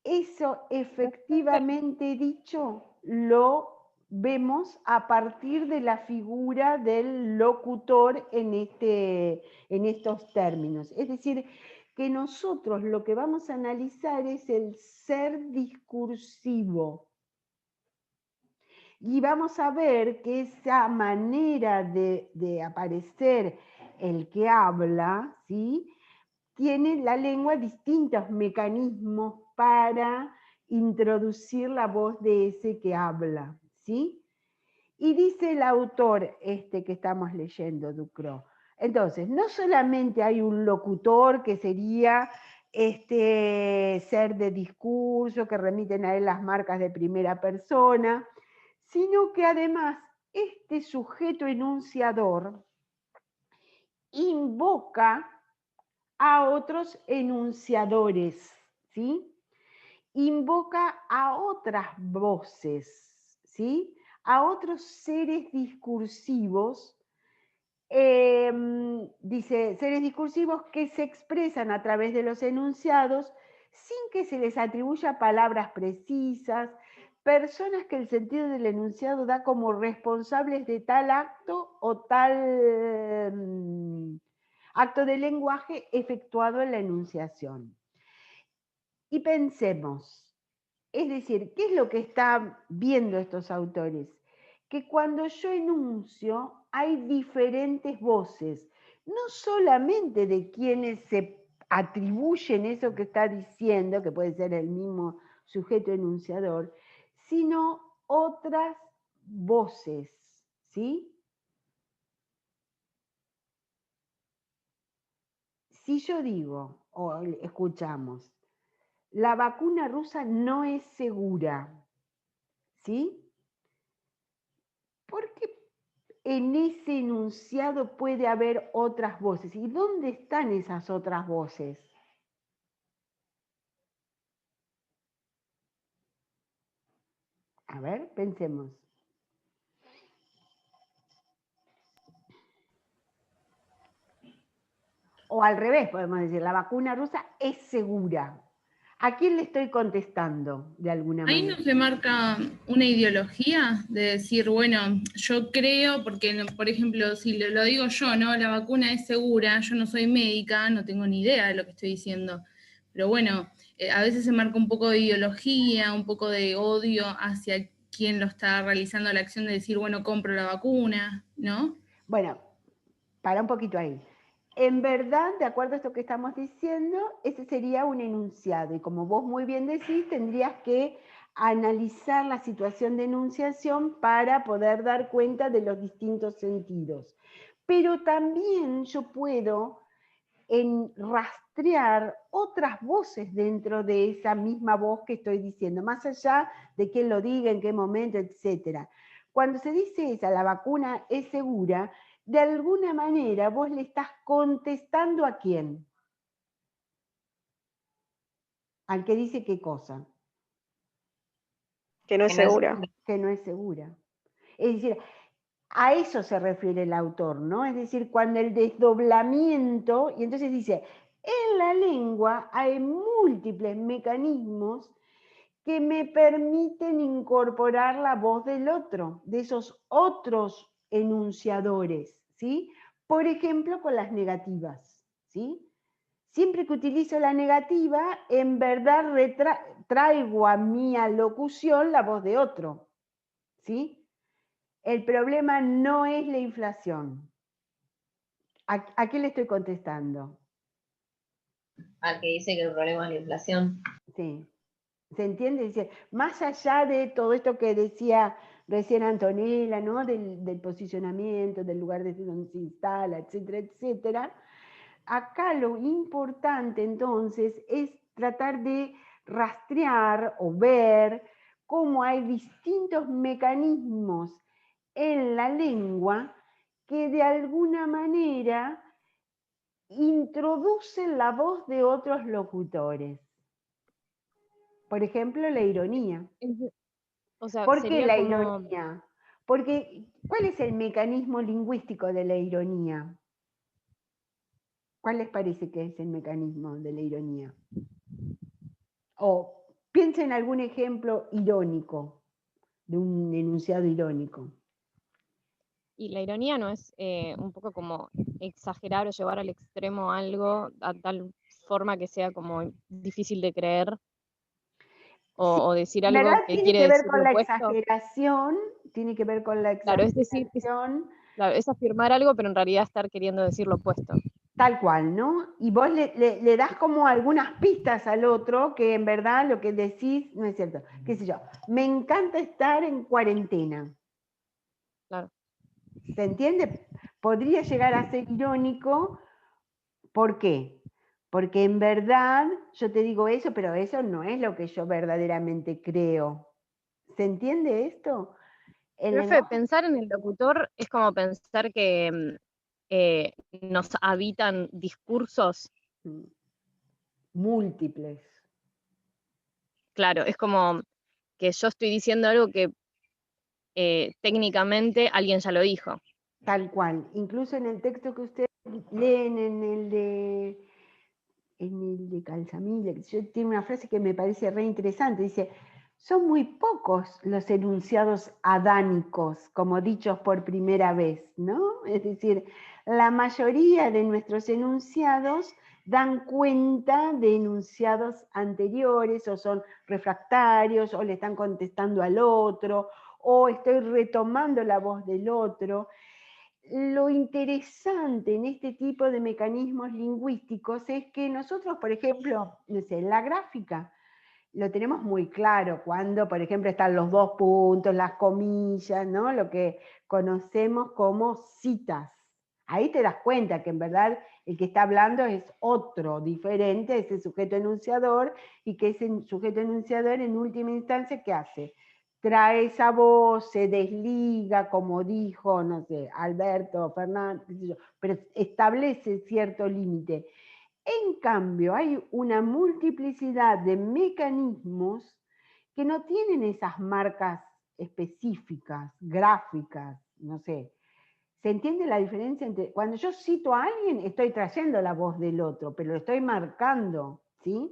A: Eso efectivamente dicho lo vemos a partir de la figura del locutor en estos términos. Es decir, que nosotros lo que vamos a analizar es el ser discursivo. Y vamos a ver que esa manera de aparecer el que habla, ¿sí?, tiene la lengua distintos mecanismos para introducir la voz de ese que habla, ¿sí? Y dice el autor que estamos leyendo, Ducrot. Entonces, no solamente hay un locutor que sería ser de discurso, que remiten a él las marcas de primera persona, sino que además este sujeto enunciador invoca a otros enunciadores, ¿sí? Invoca a otras voces, ¿sí?, a otros seres discursivos, dice, seres discursivos que se expresan a través de los enunciados sin que se les atribuya palabras precisas, personas que el sentido del enunciado da como responsables de tal acto o tal acto de lenguaje efectuado en la enunciación. Y pensemos, es decir, ¿qué es lo que están viendo estos autores? Que cuando yo enuncio hay diferentes voces, no solamente de quienes se atribuyen eso que está diciendo, que puede ser el mismo sujeto enunciador, sino otras voces, ¿sí? Si yo digo, o escuchamos, la vacuna rusa no es segura, ¿sí? Porque en ese enunciado puede haber otras voces. ¿Y dónde están esas otras voces? A ver, pensemos. O al revés, podemos decir, la vacuna rusa es segura. ¿A quién le estoy contestando de alguna manera?
E: Ahí no se marca una ideología de decir, bueno, yo creo, porque, por ejemplo, si lo digo yo, ¿no? La vacuna es segura, yo no soy médica, no tengo ni idea de lo que estoy diciendo. Pero bueno, a veces se marca un poco de ideología, un poco de odio hacia quien lo está realizando la acción de decir, bueno, compro la vacuna, ¿no?
A: Bueno, para un poquito ahí. En verdad, de acuerdo a esto que estamos diciendo, ese sería un enunciado. Y como vos muy bien decís, tendrías que analizar la situación de enunciación para poder dar cuenta de los distintos sentidos. Pero también yo puedo rastrear otras voces dentro de esa misma voz que estoy diciendo, más allá de quién lo diga, en qué momento, etc. Cuando se dice esa, la vacuna es segura, de alguna manera vos le estás contestando ¿a quién? Al que dice qué cosa.
B: Que no es segura.
A: Que no es segura. Es decir, a eso se refiere el autor, ¿no? Es decir, cuando el desdoblamiento, y entonces dice, en la lengua hay múltiples mecanismos que me permiten incorporar la voz del otro, de esos otros enunciadores, ¿sí? Por ejemplo, con las negativas, ¿sí? Siempre que utilizo la negativa, en verdad traigo a mi alocución la voz de otro, ¿sí? el problema no es la inflación. ¿A qué le estoy contestando?
F: Al que dice que el problema es la inflación.
A: Sí. ¿Se entiende? Dice, más allá de todo esto que decía recién Antonella, ¿no? Del posicionamiento, del lugar desde donde se instala, etcétera, etcétera. Acá lo importante entonces es tratar de rastrear o ver cómo hay distintos mecanismos en la lengua que de alguna manera introducen la voz de otros locutores. Por ejemplo, la ironía.
B: O sea,
A: ¿Por qué
B: sería
A: la
B: como...
A: ironía? Porque, ¿cuál es el mecanismo lingüístico de la ironía? ¿Cuál les parece que es el mecanismo de la ironía? O piensen en algún ejemplo irónico, de un enunciado irónico.
B: Y la ironía no es un poco como exagerar o llevar al extremo algo a tal forma que sea como difícil de creer, o decir
A: En
B: algo
A: verdad
B: que
A: tiene
B: quiere
A: que ver
B: decir
A: con
B: lo
A: la
B: opuesto.
A: exageración, tiene que ver con la
B: Claro, es decir,
A: exageración.
B: claro, es afirmar algo, pero en realidad estar queriendo decir lo opuesto.
A: Tal cual, ¿no? Y vos le das como algunas pistas al otro que en verdad lo que decís no es cierto. ¿Qué sé yo? Me encanta estar en cuarentena.
B: Claro.
A: ¿Se entiende? Podría llegar a ser irónico. ¿Por qué? Porque en verdad yo te digo eso, pero eso no es lo que yo verdaderamente creo. ¿Se entiende esto? El
B: Profe,
A: lenguaje...
B: pensar en el locutor es como pensar que nos habitan discursos.
A: múltiples.
B: Claro, es como que yo estoy diciendo algo que técnicamente alguien ya lo dijo.
A: Tal cual. Incluso en el texto que ustedes leen, en el de Calzamilla, tiene una frase que me parece re interesante. Dice, son muy pocos los enunciados adánicos, como dichos por primera vez, ¿no? Es decir, la mayoría de nuestros enunciados dan cuenta de enunciados anteriores, o son refractarios, o le están contestando al otro, o estoy retomando la voz del otro. Lo interesante en este tipo de mecanismos lingüísticos es que nosotros, por ejemplo, no sé, en la gráfica, lo tenemos muy claro cuando, por ejemplo, están los dos puntos, las comillas, ¿no? Lo que conocemos como citas. Ahí te das cuenta que en verdad el que está hablando es otro, diferente, ese sujeto enunciador, y que ese sujeto enunciador en última instancia, ¿qué hace? Trae esa voz, se desliga, como dijo, no sé, Alberto, Fernández, pero establece cierto límite. En cambio, hay una multiplicidad de mecanismos que no tienen esas marcas específicas, gráficas, no sé. ¿Se entiende la diferencia entre cuando yo cito a alguien, estoy trayendo la voz del otro, pero lo estoy marcando, ¿sí?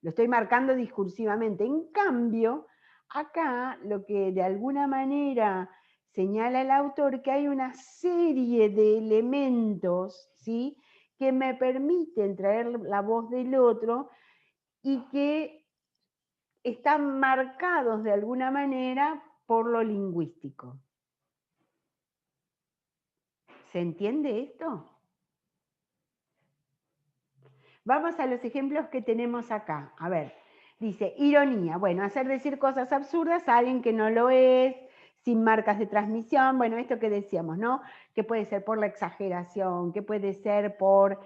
A: Lo estoy marcando discursivamente. En cambio, acá lo que de alguna manera señala el autor, que hay una serie de elementos, ¿sí?, que me permiten traer la voz del otro y que están marcados de alguna manera por lo lingüístico. ¿Se entiende esto? Vamos a los ejemplos que tenemos acá. A ver, dice, ironía. Bueno, hacer decir cosas absurdas a alguien que no lo es, sin marcas de transmisión. Bueno, esto que decíamos, ¿no? Que puede ser por la exageración, que puede ser por,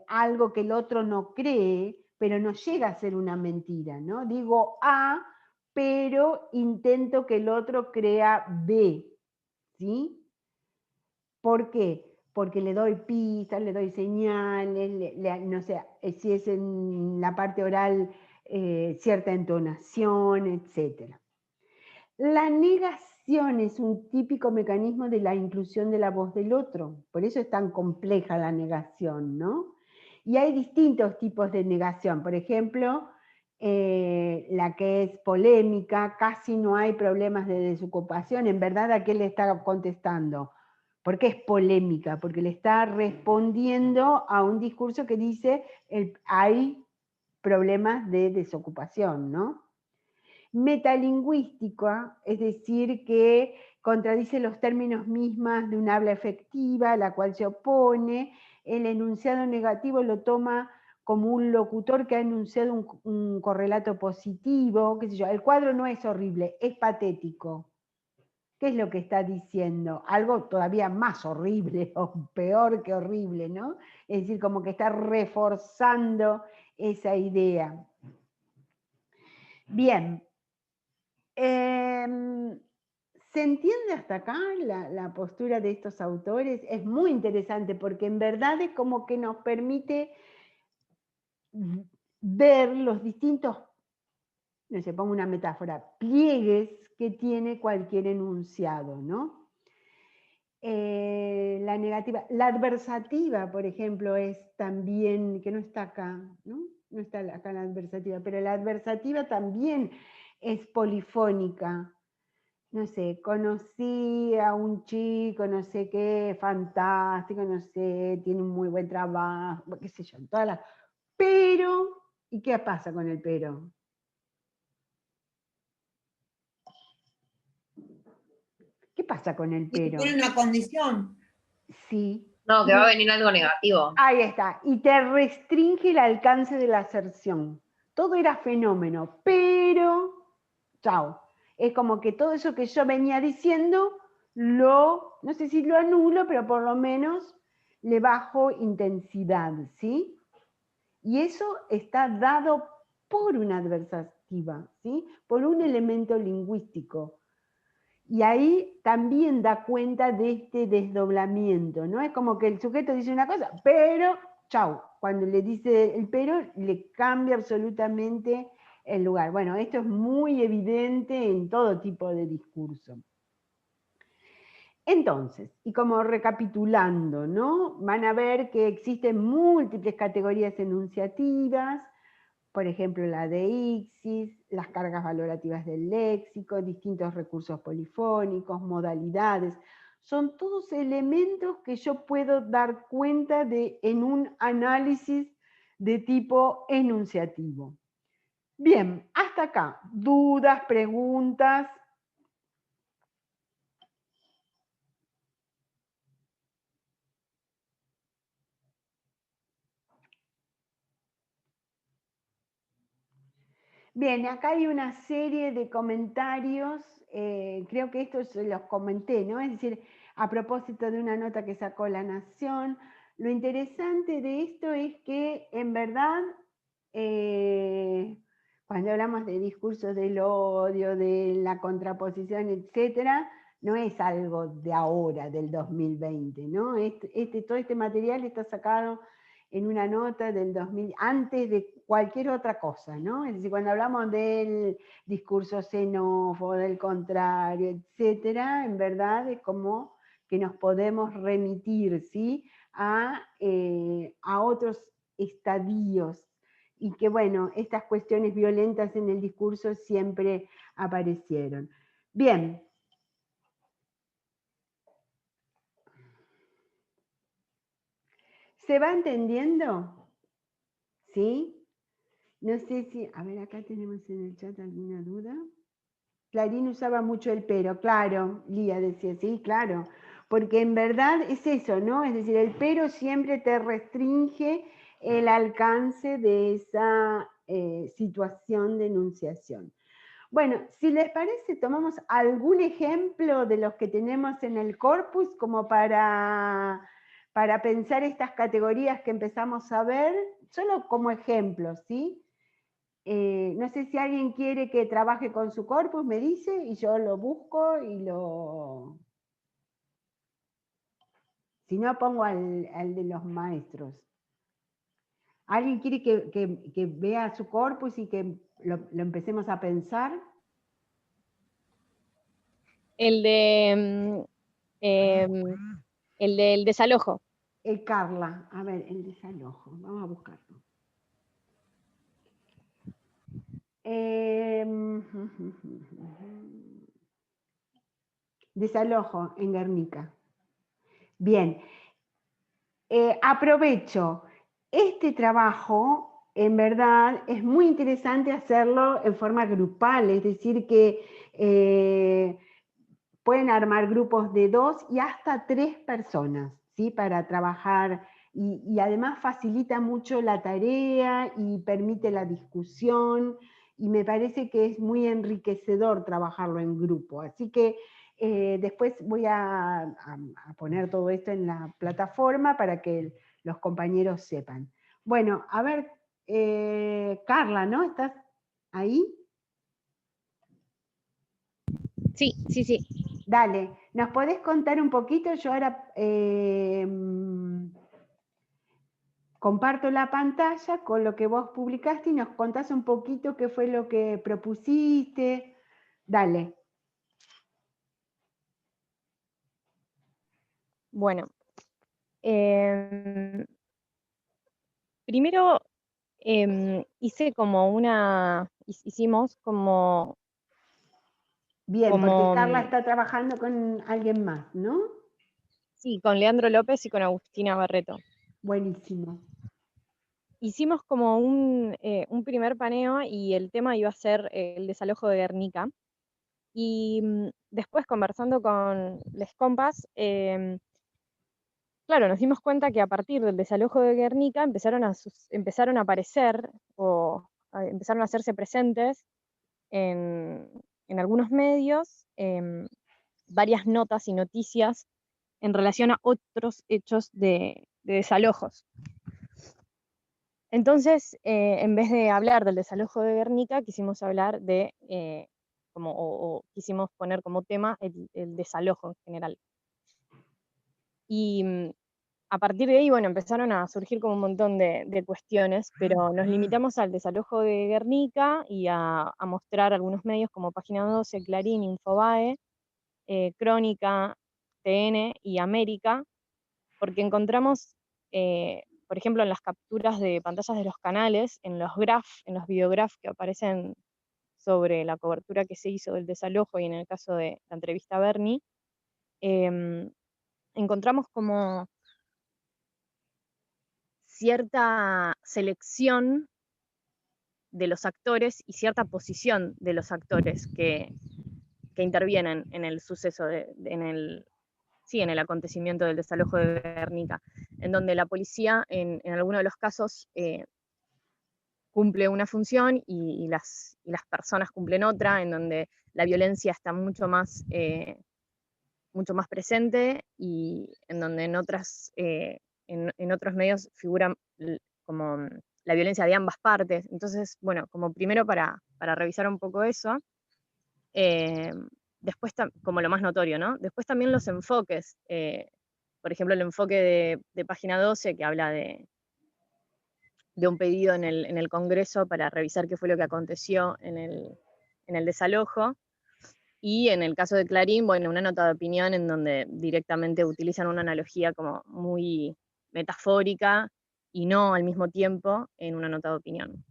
A: algo que el otro no cree, pero no llega a ser una mentira, ¿no? Digo A, pero intento que el otro crea B, ¿sí? ¿Por qué? Porque le doy pistas, le doy señales, no sé, si es en la parte oral, cierta entonación, etc. La negación es un típico mecanismo de la inclusión de la voz del otro, por eso es tan compleja la negación, ¿no? Y hay distintos tipos de negación, por ejemplo, la que es polémica, casi no hay problemas de desocupación, en verdad, ¿a qué le está contestando? ¿Por qué es polémica? Porque le está respondiendo a un discurso que dice hay problemas de desocupación, ¿no? Metalingüística, es decir, que contradice los términos mismos de un habla efectiva, a la cual se opone. El enunciado negativo lo toma como un locutor que ha enunciado un correlato positivo, qué sé yo. El cuadro no es horrible, es patético. ¿Qué es lo que está diciendo? Algo todavía más horrible o peor que horrible, ¿no? Es decir, como que está reforzando esa idea. Bien. ¿Se entiende hasta acá la postura de estos autores? Es muy interesante porque en verdad es como que nos permite ver los distintos, no sé, pongo una metáfora, pliegues que tiene cualquier enunciado, ¿no? La negativa, la adversativa, por ejemplo, es también, que no está acá, ¿no? No está acá la adversativa, pero la adversativa también es polifónica. No sé, conocí a un chico, no sé qué, fantástico, no sé, tiene un muy buen trabajo, qué sé yo, todas las... Pero, ¿y qué pasa con el pero? ¿Qué pasa con el
C: Y te
A: pero?
C: pone una condición.
A: Sí.
F: No, que va a venir algo negativo.
A: Ahí está, y te restringe el alcance de la aserción. Todo era fenómeno, pero, chao. Es como que todo eso que yo venía diciendo, no sé si lo anulo, pero por lo menos le bajo intensidad, ¿sí? Y eso está dado por una adversativa, ¿sí? Por un elemento lingüístico. Y ahí también da cuenta de este desdoblamiento, ¿no? Es como que el sujeto dice una cosa, pero, chau, cuando le dice el pero, le cambia absolutamente el lugar. Bueno, esto es muy evidente en todo tipo de discurso. Entonces, y como recapitulando, ¿no? Van a ver que existen múltiples categorías enunciativas, por ejemplo, la de Ixis, las cargas valorativas del léxico, distintos recursos polifónicos, modalidades. Son todos elementos que yo puedo dar cuenta de en un análisis de tipo enunciativo. Bien, hasta acá. ¿Dudas, preguntas? Bien, acá hay una serie de comentarios, creo que estos los comenté, ¿no? Es decir, a propósito de una nota que sacó La Nación, lo interesante de esto es que en verdad, cuando hablamos de discursos del odio, de la contraposición, etcétera, no es algo de ahora, del 2020, ¿no? Todo este material está sacado en una nota del 2000, antes de cualquier otra cosa, ¿no? Es decir, cuando hablamos del discurso xenófobo, del contrario, etcétera, en verdad es como que nos podemos remitir, ¿sí? A otros estadios, y que, bueno, estas cuestiones violentas en el discurso siempre aparecieron. Bien. ¿Se va entendiendo? ¿Sí? No sé si, a ver, acá tenemos en el chat alguna duda. Clarín usaba mucho el pero, claro, Lía decía, sí, claro, porque en verdad es eso, ¿no? Es decir, el pero siempre te restringe el alcance de esa situación de enunciación. Bueno, si les parece, tomamos algún ejemplo de los que tenemos en el corpus como para pensar estas categorías que empezamos a ver, solo como ejemplos, ¿sí? No sé si alguien quiere que trabaje con su corpus, me dice, y yo lo busco y lo... Si no, pongo al de los maestros. ¿Alguien quiere que vea su corpus y que lo empecemos a pensar?
B: El del desalojo.
A: Carla, a ver, el desalojo, vamos a buscarlo. Desalojo en Guernica. Bien, aprovecho este trabajo en verdad es muy interesante hacerlo en forma grupal, es decir, que pueden armar grupos de 2 y hasta 3 personas, ¿sí? Para trabajar, y además facilita mucho la tarea y permite la discusión, y me parece que es muy enriquecedor trabajarlo en grupo. Así que después voy a poner todo esto en la plataforma para que los compañeros sepan. Bueno, a ver, Carla, ¿no? ¿Estás ahí?
B: Sí, sí, sí.
A: Dale, ¿nos podés contar un poquito? Yo ahora comparto la pantalla con lo que vos publicaste y nos contás un poquito qué fue lo que propusiste. Dale.
B: Bueno, primero hicimos como
A: Bien, porque Carla
B: mm,
A: está trabajando con alguien más, ¿no?
B: sí, con Leandro López y con Agustina Barreto.
A: Buenísimo.
B: Hicimos como un primer paneo y el tema iba a ser el desalojo de Guernica. Y después conversando con les compas, claro, nos dimos cuenta que a partir del desalojo de Guernica empezaron a aparecer empezaron a hacerse presentes en algunos medios varias notas y noticias en relación a otros hechos de desalojos. Entonces, en vez de hablar del desalojo de Guernica, quisimos hablar de, o quisimos poner como tema el desalojo en general. Y a partir de ahí, bueno, empezaron a surgir como un montón de cuestiones, pero nos limitamos al desalojo de Guernica y a mostrar algunos medios como Página 12, Clarín, Infobae, Crónica, TN y América, porque encontramos, por ejemplo, en las capturas de pantallas de los canales, en los videograph que aparecen sobre la cobertura que se hizo del desalojo y en el caso de la entrevista a Bernie, encontramos como cierta selección de los actores y cierta posición de los actores que intervienen en el suceso, en el acontecimiento del desalojo de Guernica, en donde la policía en algunos de los casos cumple una función y las personas cumplen otra, en donde la violencia está mucho más presente y en donde en otros medios figura como la violencia de ambas partes. Entonces, bueno, como primero para revisar un poco eso, después como lo más notorio, ¿no? Después también los enfoques, por ejemplo, el enfoque de Página 12 que habla de un pedido en el Congreso para revisar qué fue lo que aconteció en el desalojo. Y en el caso de Clarín, bueno, una nota de opinión en donde directamente utilizan una analogía como muy metafórica y no al mismo tiempo en una nota de opinión.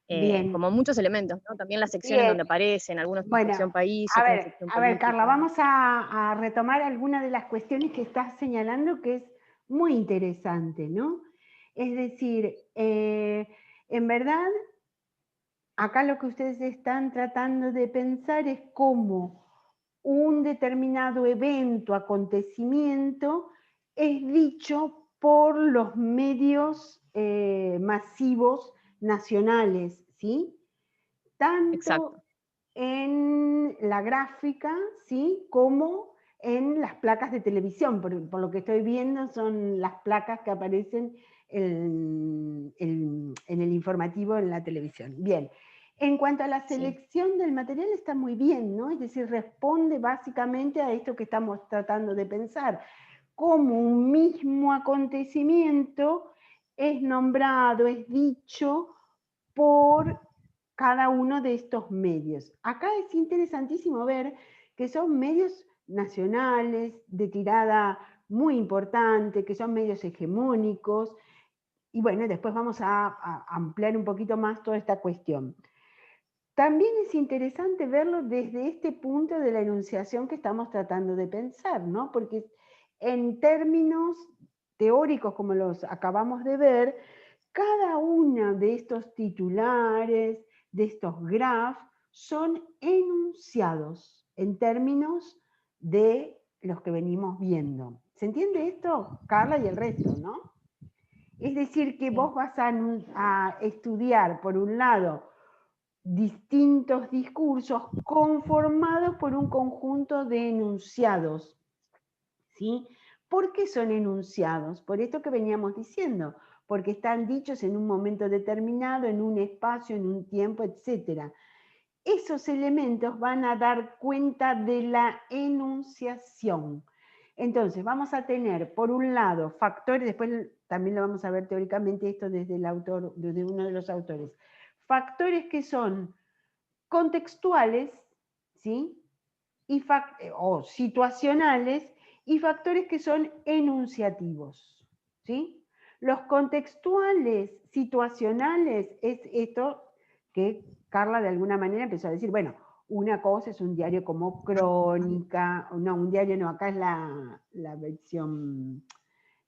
A: Bien.
B: Como muchos elementos, ¿no? También la sección en
A: Bien.
B: donde aparecen, algunos en
A: Bueno,
B: sección país,
A: a
B: otros en
A: ver,
B: sección
A: Carla,
B: política.
A: vamos a retomar algunas de las cuestiones que estás señalando que es muy interesante, ¿no? Es decir, en verdad, acá lo que ustedes están tratando de pensar es cómo un determinado evento, acontecimiento, es dicho por los medios masivos nacionales, ¿sí? Tanto
B: Exacto.
A: en la gráfica, ¿sí? Como en las placas de televisión. Por lo que estoy viendo son las placas que aparecen en el informativo en la televisión. Bien. En cuanto a la selección del material está muy bien, ¿no? Es decir, responde básicamente a esto que estamos tratando de pensar. Cómo un mismo acontecimiento es nombrado, es dicho por cada uno de estos medios. Acá es interesantísimo ver que son medios nacionales, de tirada muy importante, que son medios hegemónicos, y bueno, después vamos a ampliar un poquito más toda esta cuestión. También es interesante verlo desde este punto de la enunciación que estamos tratando de pensar, ¿no? Porque en términos teóricos, como los acabamos de ver, Cada uno de estos titulares, de estos graphs, son enunciados en términos de los que venimos viendo. ¿Se entiende esto, Carla, y el resto, no? Es decir, que vos vas a estudiar, por un lado, distintos discursos conformados por un conjunto de enunciados, ¿sí? ¿Por qué son enunciados? Por esto que veníamos diciendo, porque están dichos en un momento determinado, en un espacio, en un tiempo, etc. Esos elementos van a dar cuenta de la enunciación. Entonces, vamos a tener, por un lado, factores, después también lo vamos a ver teóricamente esto desde el autor, desde uno de los autores, factores que son contextuales, ¿sí? O situacionales, y factores que son enunciativos, ¿sí? Los contextuales, situacionales, es esto que Carla de alguna manera empezó a decir, bueno, una cosa es un diario como Crónica, no, un diario no, acá es la versión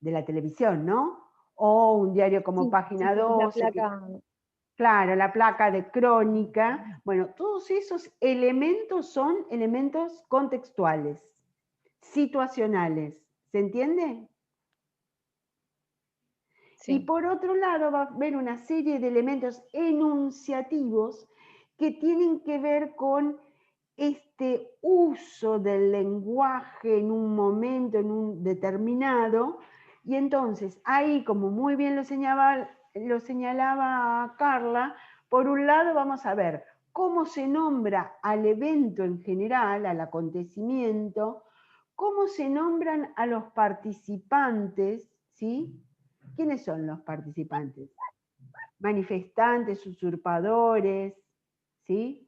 A: de la televisión, ¿no? O un diario como Página 12.
B: La placa.
A: Claro, la placa de Crónica. Bueno, todos esos elementos son elementos contextuales, situacionales. ¿Se entiende?
B: Sí.
A: Y por otro lado va a haber una serie de elementos enunciativos que tienen que ver con este uso del lenguaje en un momento, en un determinado, y entonces ahí, como muy bien lo señalaba Carla, por un lado vamos a ver cómo se nombra al evento en general, al acontecimiento, cómo se nombran a los participantes, ¿sí? ¿Quiénes son los participantes? Manifestantes, usurpadores, ¿sí?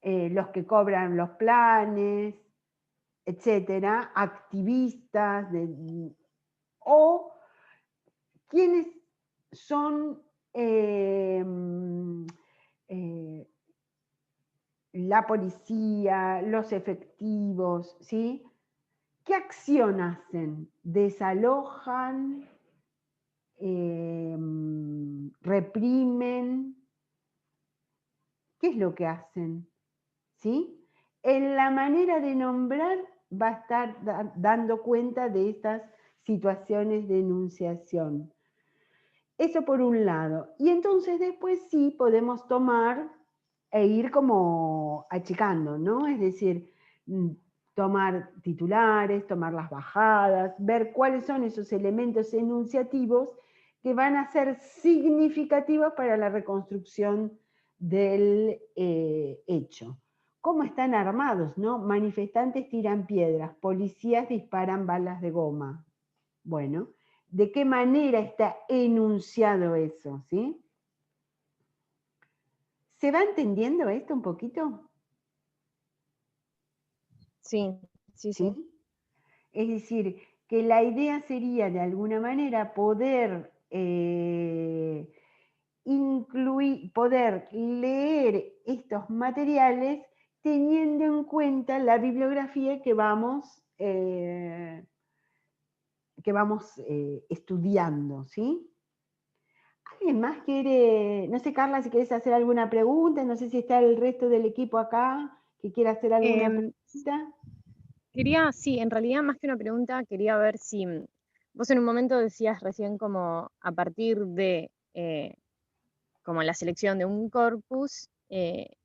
A: Los que cobran los planes, etcétera, activistas, o quienes son la policía, los efectivos, ¿sí? ¿Qué acción hacen? Desalojan, reprimen. ¿Qué es lo que hacen? ¿Sí? En la manera de nombrar va a estar dando cuenta de estas situaciones de enunciación. Eso por un lado. Y entonces después sí podemos tomar e ir como achicando, ¿no? Es decir, tomar titulares, tomar las bajadas, ver cuáles son esos elementos enunciativos que van a ser significativos para la reconstrucción del hecho. ¿Cómo están armados, no? Manifestantes tiran piedras, policías disparan balas de goma. Bueno, ¿de qué manera está enunciado eso, sí? ¿Se va entendiendo esto un poquito?
B: Sí.
A: ¿Sí? Es decir, que la idea sería de alguna manera poder poder leer estos materiales teniendo en cuenta la bibliografía que vamos estudiando, ¿sí? ¿Alguien más quiere, no sé, Carla, si quieres hacer alguna pregunta? No sé si está el resto del equipo acá que quiera hacer alguna pregunta.
B: Quería, sí, en realidad más que una pregunta, quería ver si vos en un momento decías recién como a partir de como la selección de un corpus,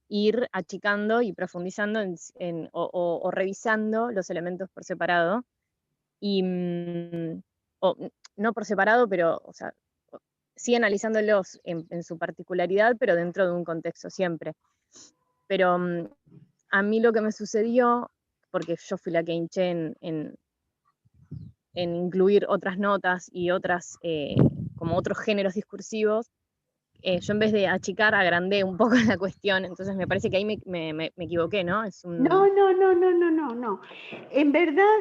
B: ir achicando y profundizando o revisando los elementos por separado, y, no por separado, pero, o sea, sí analizándolos en su particularidad, pero dentro de un contexto siempre. Pero a mí lo que me sucedió, porque yo fui la que hinché en incluir otras notas y otras, como otros géneros discursivos, yo en vez de achicar, agrandé un poco la cuestión, entonces me parece que ahí me equivoqué, ¿no?
A: No. En verdad,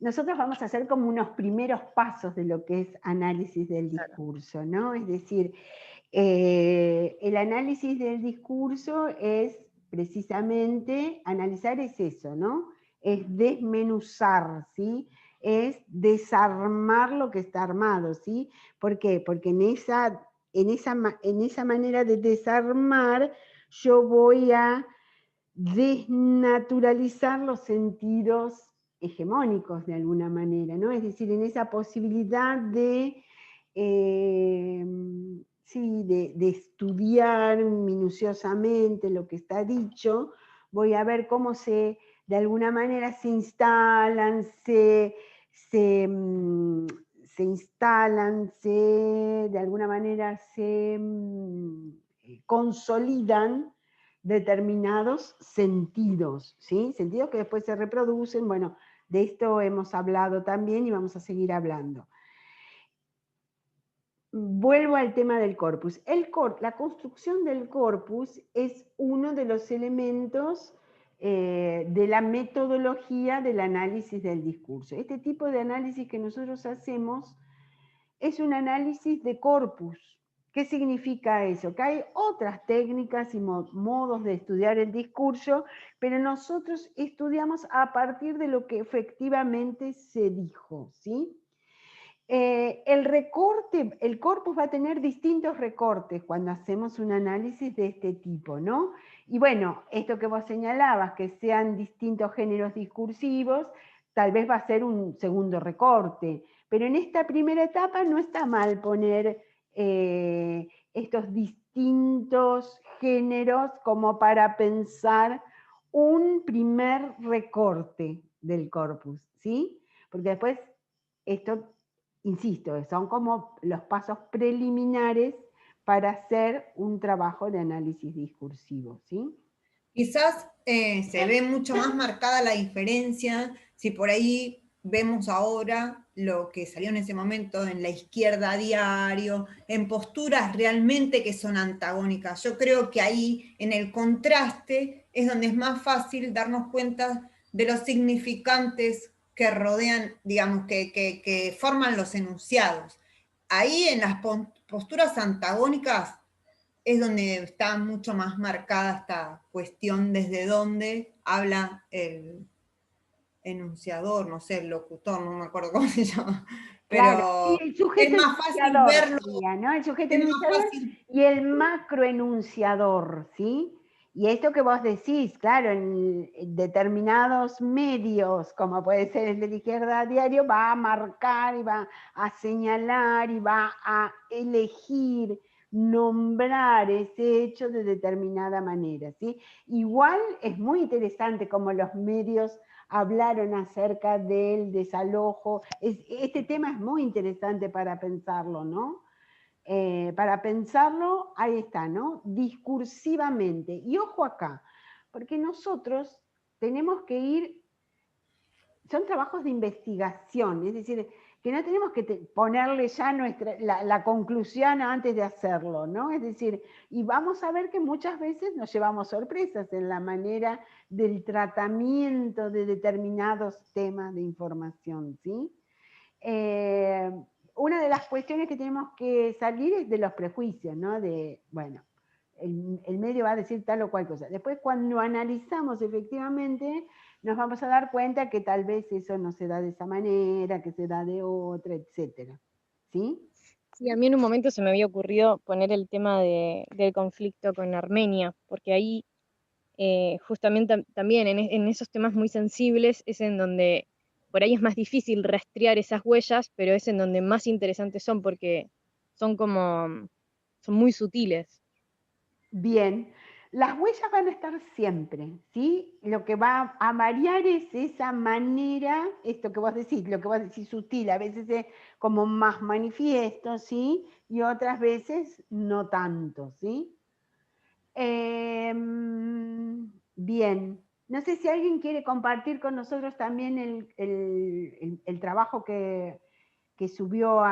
A: nosotros vamos a hacer como unos primeros pasos de lo que es análisis del discurso, ¿no? Es decir, el análisis del discurso es precisamente, analizar es eso, ¿no? Es desmenuzar, ¿sí? es desarmar lo que está armado, ¿sí? ¿Por qué? Porque en esa manera de desarmar yo voy a desnaturalizar los sentidos hegemónicos de alguna manera, ¿no? Es decir, en esa posibilidad de, sí, de estudiar minuciosamente lo que está dicho, voy a ver cómo de alguna manera se instalan, de alguna manera se consolidan determinados sentidos, ¿sí? Sentidos que después se reproducen, bueno, de esto hemos hablado también y vamos a seguir hablando. Vuelvo al tema del corpus. La construcción del corpus es uno de los elementos de la metodología del análisis del discurso. Este tipo de análisis que nosotros hacemos es un análisis de corpus. ¿Qué significa eso? Que hay otras técnicas y modos de estudiar el discurso, pero nosotros estudiamos a partir de lo que efectivamente se dijo, ¿sí? El corpus va a tener distintos recortes cuando hacemos un análisis de este tipo, ¿no? Y bueno, esto que vos señalabas, que sean distintos géneros discursivos, tal vez va a ser un segundo recorte, pero en esta primera etapa no está mal poner estos distintos géneros como para pensar un primer recorte del corpus, ¿sí? Porque después esto, insisto, son como los pasos preliminares para hacer un trabajo de análisis discursivo, ¿sí?
C: Quizás se ve mucho más marcada la diferencia si por ahí vemos ahora lo que salió en ese momento en la izquierda a diario, en posturas realmente que son antagónicas. Yo creo que ahí, en el contraste, es donde es más fácil darnos cuenta de los significantes que rodean, digamos, que forman los enunciados. Ahí en las posturas antagónicas es donde está mucho más marcada esta cuestión desde donde habla el enunciador, no sé, el locutor, no me acuerdo cómo se llama, pero
A: claro, sí, el sujeto
C: es más fácil verlo,
A: sería, ¿no? El sujeto
C: es más
A: enunciador
C: fácil.
A: Y el macroenunciador, ¿sí? Y esto que vos decís, claro, en determinados medios, como puede ser el de la izquierda a diario, va a marcar y va a señalar y va a elegir, nombrar ese hecho de determinada manera, ¿sí? Igual es muy interesante como los medios hablaron acerca del desalojo. Este tema es muy interesante para pensarlo, ¿no? Para pensarlo, ahí está, ¿no? Discursivamente. Y ojo acá, porque nosotros tenemos que ir, son trabajos de investigación, es decir, que no tenemos que ponerle ya la conclusión antes de hacerlo, ¿no? Es decir, y vamos a ver que muchas veces nos llevamos sorpresas en la manera del tratamiento de determinados temas de información, ¿sí? Una de las cuestiones que tenemos que salir es de los prejuicios, ¿no? De, bueno, el medio va a decir tal o cual cosa. Después, cuando analizamos efectivamente, nos vamos a dar cuenta que tal vez eso no se da de esa manera, que se da de otra, etcétera. ¿Sí?
B: Sí, a mí en un momento se me había ocurrido poner el tema del conflicto con Armenia, porque ahí justamente también en esos temas muy sensibles es en donde por ahí es más difícil rastrear esas huellas, pero es en donde más interesantes son porque son son muy sutiles.
A: Bien, las huellas van a estar siempre, ¿sí? Lo que va a variar es esa manera, esto que vos decís, lo que vos decís sutil, a veces es como más manifiesto, ¿sí? Y otras veces no tanto, ¿sí? Bien, no sé si alguien quiere compartir con nosotros también el trabajo que subió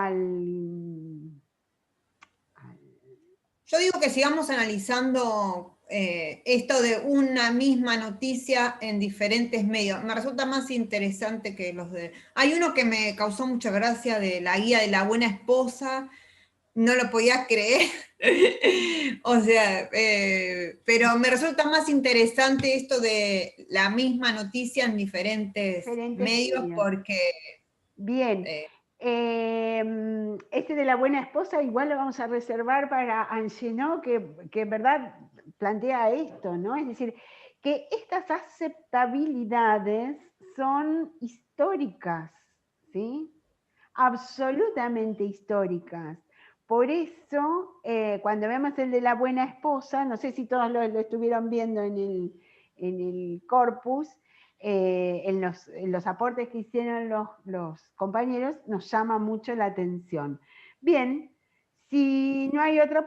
C: Yo digo que sigamos analizando esto de una misma noticia en diferentes medios. Me resulta más interesante que los de... Hay uno que me causó mucha gracia de la guía de la buena esposa, no lo podía creer. O sea, pero me resulta más interesante esto de la misma noticia en diferentes medios porque
A: Bien. Este de la buena esposa igual lo vamos a reservar para Angenot, que en verdad plantea esto, ¿no? Es decir, que estas aceptabilidades son históricas, ¿sí? Absolutamente históricas. Por eso, cuando vemos el de la buena esposa, no sé si todos lo estuvieron viendo en el corpus, en los aportes que hicieron los compañeros, nos llama mucho la atención. Bien, si no hay otra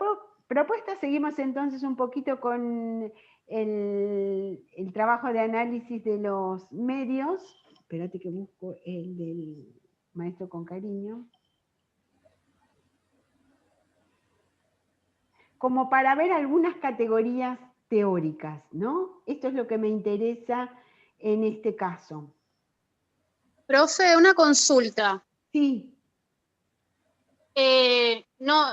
A: propuesta, seguimos entonces un poquito con el trabajo de análisis de los medios. Espérate que busco el del maestro con cariño. Como para ver algunas categorías teóricas, ¿no? Esto es lo que me interesa en este caso.
G: Profe, una consulta.
A: Sí.
G: No,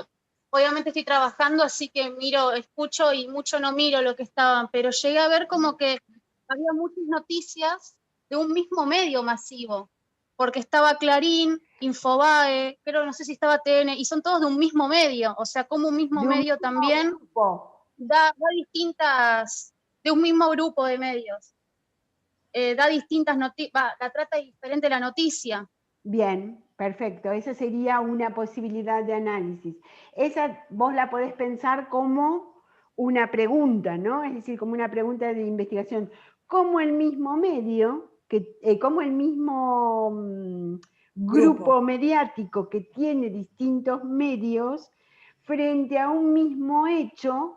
G: obviamente estoy trabajando, así que miro, escucho y mucho no miro lo que estaban, pero llegué a ver como que había muchas noticias de un mismo medio masivo, porque estaba Clarín, Infobae, pero no sé si estaba TN, y son todos de un mismo medio, o sea, como un mismo medio también da distintas, de un mismo grupo de medios, da distintas noticias, la trata diferente la noticia.
A: Bien, perfecto. Esa sería una posibilidad de análisis. Esa vos la podés pensar como una pregunta, ¿no? Es decir, como una pregunta de investigación. ¿Cómo el mismo medio, cómo el mismo grupo mediático que tiene distintos medios, frente a un mismo hecho,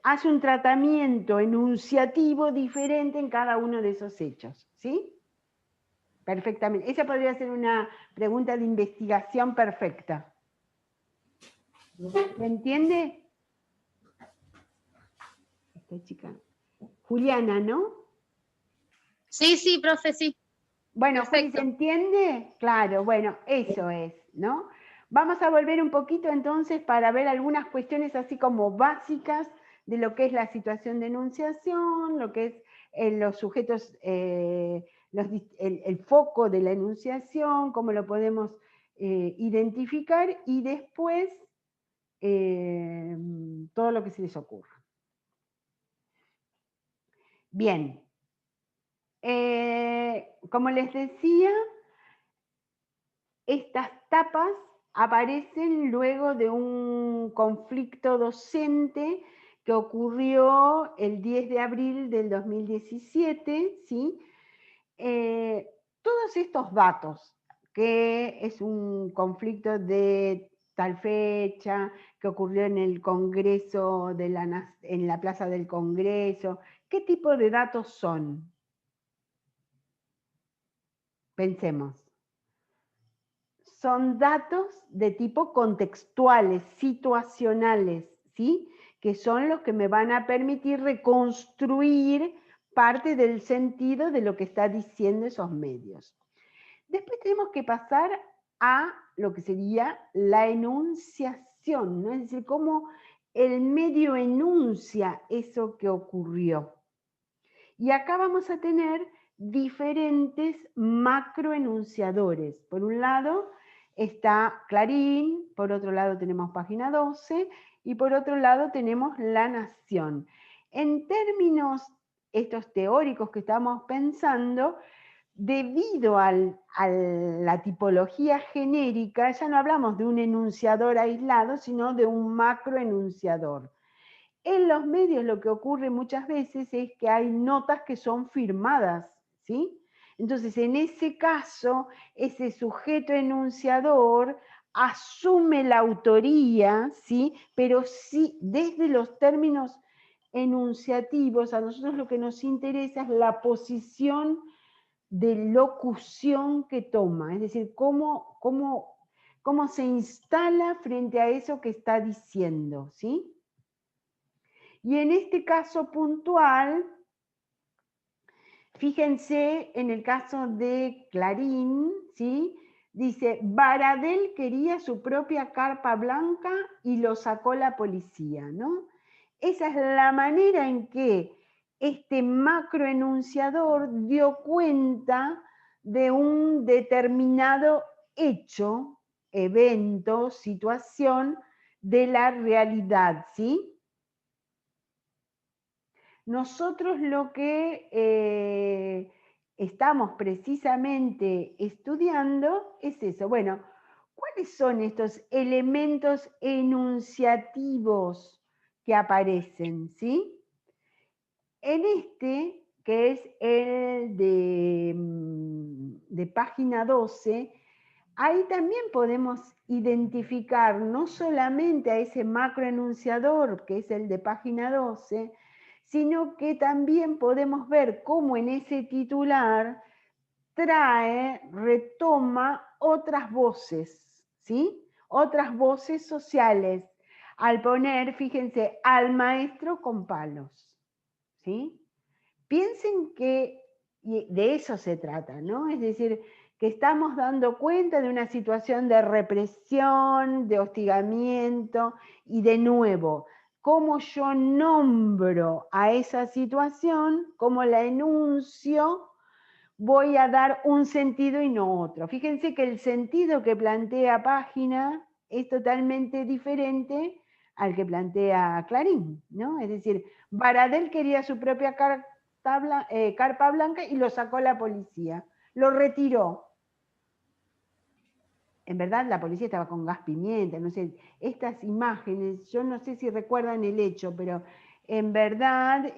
A: hace un tratamiento enunciativo diferente en cada uno de esos hechos, ¿sí? Perfectamente. Esa podría ser una pregunta de investigación perfecta. ¿Se entiende? Esta chica. Juliana, ¿no?
G: Sí, sí, profe, sí.
A: Bueno, Juli, ¿se entiende? Claro, bueno, eso es, ¿no? Vamos a volver un poquito entonces para ver algunas cuestiones así como básicas de lo que es la situación de enunciación, lo que es los sujetos, el foco de la enunciación, cómo lo podemos identificar y después todo lo que se les ocurra. Bien. Como les decía, estas tapas aparecen luego de un conflicto docente que ocurrió el 10 de abril del 2017, ¿sí? Todos estos datos, que es un conflicto de tal fecha, que ocurrió en el Congreso, en la Plaza del Congreso, ¿qué tipo de datos son? Pensemos. Son datos de tipo contextuales, situacionales, ¿sí? Que son los que me van a permitir reconstruir parte del sentido de lo que está diciendo esos medios. Después tenemos que pasar a lo que sería la enunciación, ¿no? Es decir, cómo el medio enuncia eso que ocurrió. Y acá vamos a tener diferentes macroenunciadores. Por un lado está Clarín, por otro lado tenemos Página 12 y por otro lado tenemos La Nación. En términos estos teóricos que estamos pensando, debido a la tipología genérica, ya no hablamos de un enunciador aislado, sino de un macroenunciador. En los medios lo que ocurre muchas veces es que hay notas que son firmadas, ¿sí? Entonces, en ese caso, ese sujeto enunciador asume la autoría, ¿sí? Pero sí, desde los términos enunciativos, a nosotros lo que nos interesa es la posición de locución que toma, es decir, cómo se instala frente a eso que está diciendo, ¿sí? Y en este caso puntual, fíjense en el caso de Clarín, ¿sí? Dice, Baradel quería su propia carpa blanca y lo sacó la policía, ¿no? Esa es la manera en que este macroenunciador dio cuenta de un determinado hecho, evento, situación de la realidad, ¿sí? Nosotros lo que estamos precisamente estudiando es eso. Bueno, ¿cuáles son estos elementos enunciativos que aparecen, ¿sí? En este, que es el de página 12, ahí también podemos identificar no solamente a ese macroenunciador, que es el de página 12, sino que también podemos ver cómo en ese titular retoma otras voces, ¿sí? Otras voces sociales, al poner, fíjense, al maestro con palos, ¿sí? Piensen que de eso se trata, ¿no? Es decir, que estamos dando cuenta de una situación de represión, de hostigamiento, y de nuevo, cómo yo nombro a esa situación, cómo la enuncio, voy a dar un sentido y no otro. Fíjense que el sentido que plantea Página es totalmente diferente al que plantea Clarín, ¿no? Es decir, Baradel quería su propia carpa blanca y lo sacó la policía, lo retiró. En verdad la policía estaba con gas pimienta, no sé, estas imágenes, yo no sé si recuerdan el hecho, pero en verdad,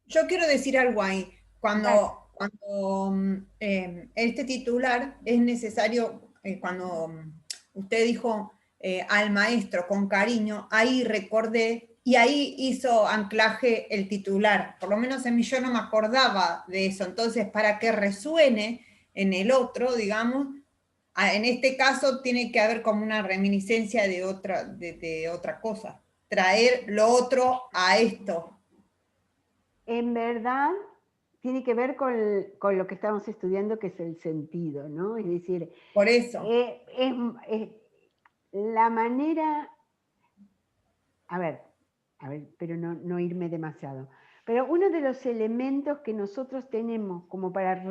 C: Yo quiero decir algo ahí. Cuando este titular es necesario, cuando usted dijo al maestro con cariño, ahí recordé, y ahí hizo anclaje el titular. Por lo menos en mí yo no me acordaba de eso. Entonces, para que resuene en el otro, digamos, en este caso tiene que haber como una reminiscencia de otra cosa. Traer lo otro a esto.
A: En verdad, tiene que ver con lo que estamos estudiando, que es el sentido, ¿no? Es decir,
C: por eso.
A: La manera, a ver, pero no irme demasiado. Pero uno de los elementos que nosotros tenemos como para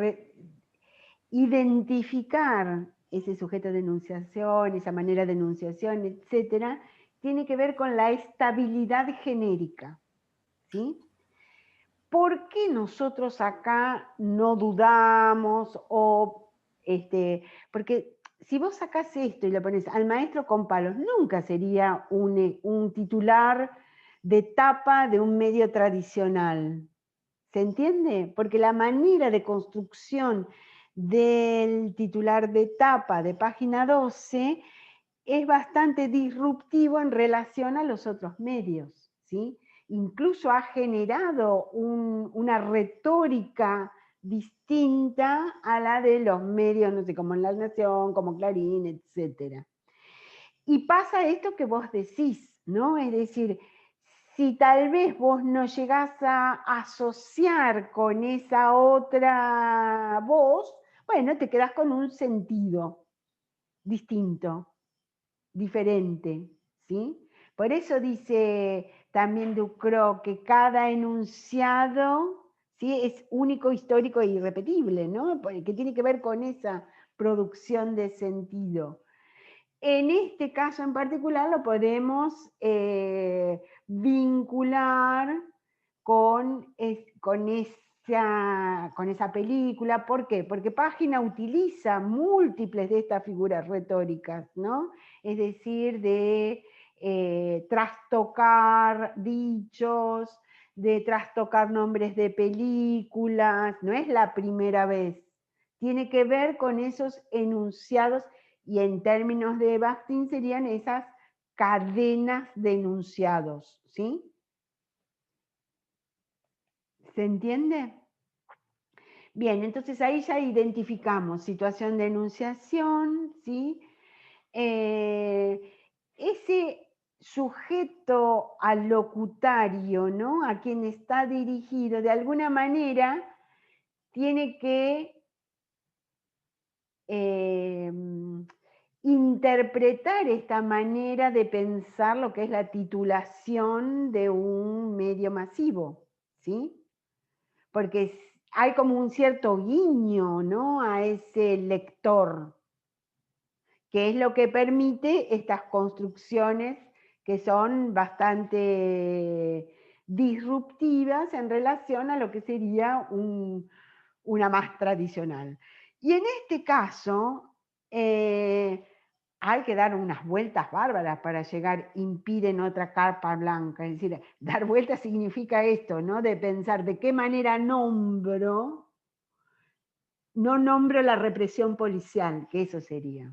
A: identificar ese sujeto de enunciación, esa manera de enunciación, etcétera, tiene que ver con la estabilidad genérica, ¿sí? ¿Por qué nosotros acá no dudamos? Porque si vos sacás esto y lo pones al maestro con palos, nunca sería un titular de tapa de un medio tradicional. ¿Se entiende? Porque la manera de construcción del titular de tapa de página 12 es bastante disruptivo en relación a los otros medios, ¿sí? Incluso ha generado una retórica distinta a la de los medios, no sé, como en La Nación, como Clarín, etc. Y pasa esto que vos decís, ¿no? Es decir, si tal vez vos no llegás a asociar con esa otra voz, bueno, te quedás con un sentido distinto, diferente, ¿sí? Por eso dice también Ducrot que cada enunciado, ¿sí?, es único, histórico e irrepetible, ¿no? Que tiene que ver con esa producción de sentido. En este caso en particular lo podemos vincular con esa película. ¿Por qué? Porque Página utiliza múltiples de estas figuras retóricas, ¿no? Es decir, de trastocar dichos, de trastocar nombres de películas, no es la primera vez. Tiene que ver con esos enunciados, y en términos de Bakhtin serían esas cadenas de enunciados, ¿sí? ¿Se entiende? Bien, entonces ahí ya identificamos situación de enunciación, ¿sí? Ese sujeto alocutario, ¿no?, a quien está dirigido, de alguna manera tiene que interpretar esta manera de pensar lo que es la titulación de un medio masivo, ¿sí? Porque hay como un cierto guiño, ¿no?, a ese lector, que es lo que permite estas construcciones que son bastante disruptivas en relación a lo que sería una más tradicional. Y en este caso, hay que dar unas vueltas bárbaras para llegar, impiden otra carpa blanca. Es decir, dar vueltas significa esto, ¿no? De pensar de qué manera no nombro la represión policial, que eso sería.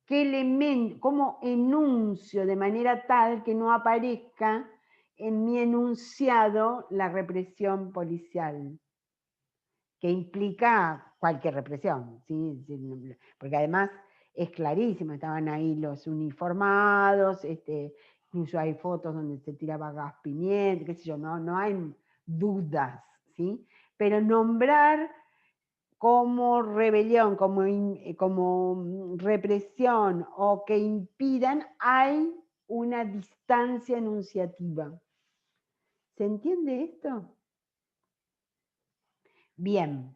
A: ¿Qué elemento, cómo enuncio de manera tal que no aparezca en mi enunciado la represión policial? Que implica cualquier represión, ¿sí? Porque además es clarísimo, estaban ahí los uniformados, incluso hay fotos donde se tiraba gas pimienta, qué sé yo, no hay dudas, ¿sí? Pero nombrar como rebelión, como represión o que impidan, hay una distancia enunciativa. ¿Se entiende esto? Bien.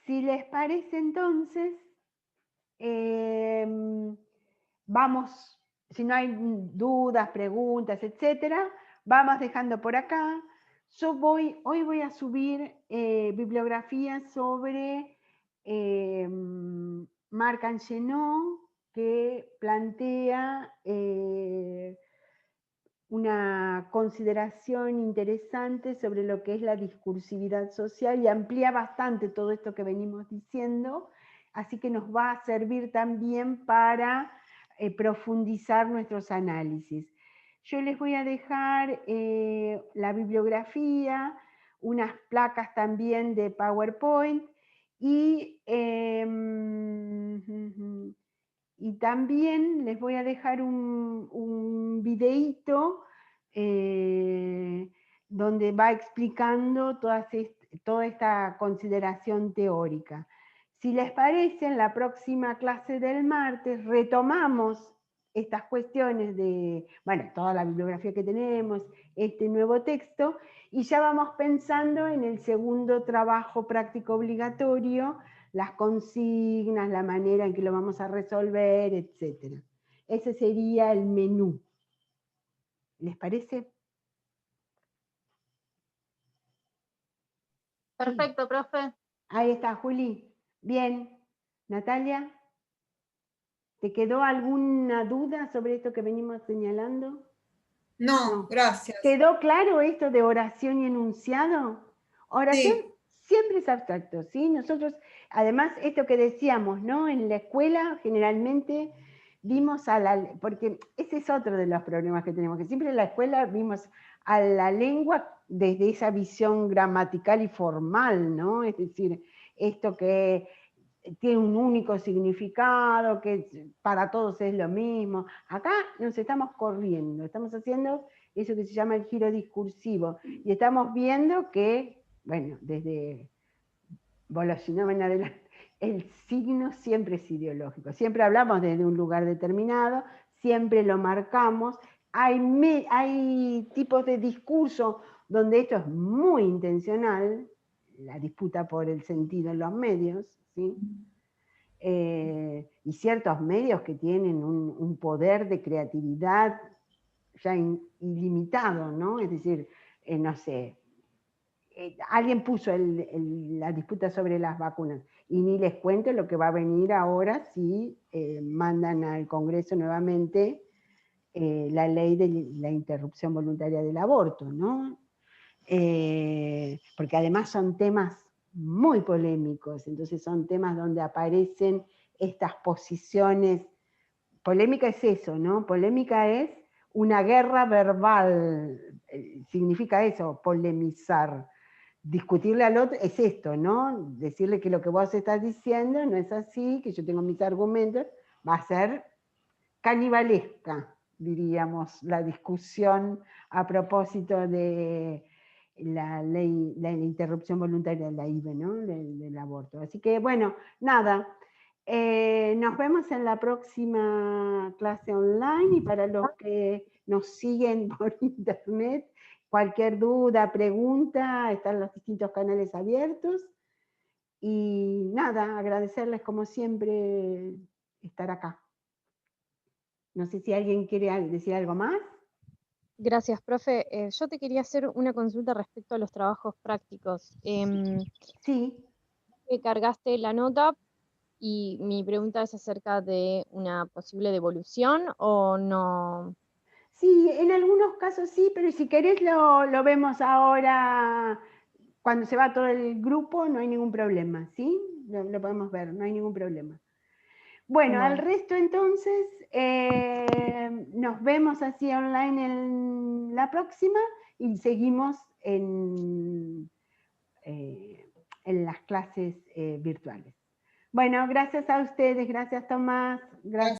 A: Si les parece entonces, vamos, si no hay dudas, preguntas, etcétera, vamos dejando por acá. Hoy voy a subir bibliografía sobre Marc Angenot, que plantea una consideración interesante sobre lo que es la discursividad social y amplía bastante todo esto que venimos diciendo, así que nos va a servir también para profundizar nuestros análisis. Yo les voy a dejar la bibliografía, unas placas también de PowerPoint y también les voy a dejar un videíto donde va explicando toda esta consideración teórica. Si les parece, en la próxima clase del martes retomamos estas cuestiones de, bueno, toda la bibliografía que tenemos, este nuevo texto, y ya vamos pensando en el segundo trabajo práctico obligatorio, las consignas, la manera en que lo vamos a resolver, etc. Ese sería el menú. ¿Les parece?
G: Perfecto, profe.
A: Ahí está, Juli. Bien. Natalia, ¿te quedó alguna duda sobre esto que venimos señalando?
C: No, gracias.
A: ¿Quedó claro esto de oración y enunciado? Oración
C: Sí.
A: siempre es abstracto, ¿sí? Nosotros, además, esto que decíamos, ¿no? En la escuela generalmente vimos porque ese es otro de los problemas que tenemos, que siempre en la escuela vimos a la lengua desde esa visión gramatical y formal, ¿no? Es decir, esto que tiene un único significado, que para todos es lo mismo. Acá nos estamos corriendo, estamos haciendo eso que se llama el giro discursivo, y estamos viendo que, bueno, desde Vologinov en adelante, el signo siempre es ideológico, siempre hablamos desde un lugar determinado, siempre lo marcamos, hay tipos de discurso donde esto es muy intencional, la disputa por el sentido en los medios, ¿sí? Y ciertos medios que tienen un poder de creatividad ya ilimitado, ¿no? Es decir, no sé, alguien puso la disputa sobre las vacunas, y ni les cuento lo que va a venir ahora si mandan al Congreso nuevamente la ley de la interrupción voluntaria del aborto, ¿no? Porque además son temas muy polémicos, entonces son temas donde aparecen estas posiciones. Polémica es eso, ¿no? Polémica es una guerra verbal, significa eso, polemizar. Discutirle al otro es esto, ¿no? Decirle que lo que vos estás diciendo no es así, que yo tengo mis argumentos, va a ser canibalesca, diríamos, la discusión a propósito de la ley, la interrupción voluntaria, la IVE, ¿no? Del aborto. Así que bueno, nada, nos vemos en la próxima clase online, y para los que nos siguen por internet, cualquier duda, pregunta, están los distintos canales abiertos. Y nada, agradecerles como siempre estar acá. No sé si alguien quiere decir algo más.
B: Gracias, profe. Yo te quería hacer una consulta respecto a los trabajos prácticos.
A: Sí.
B: Cargaste la nota y mi pregunta es acerca de una posible devolución o no.
A: Sí, en algunos casos sí, pero si querés lo vemos ahora, cuando se va todo el grupo, no hay ningún problema, ¿sí? Lo podemos ver, no hay ningún problema. Bueno, al resto entonces, nos vemos así online en la próxima y seguimos en las clases virtuales. Bueno, gracias a ustedes, gracias Tomás. Gracias.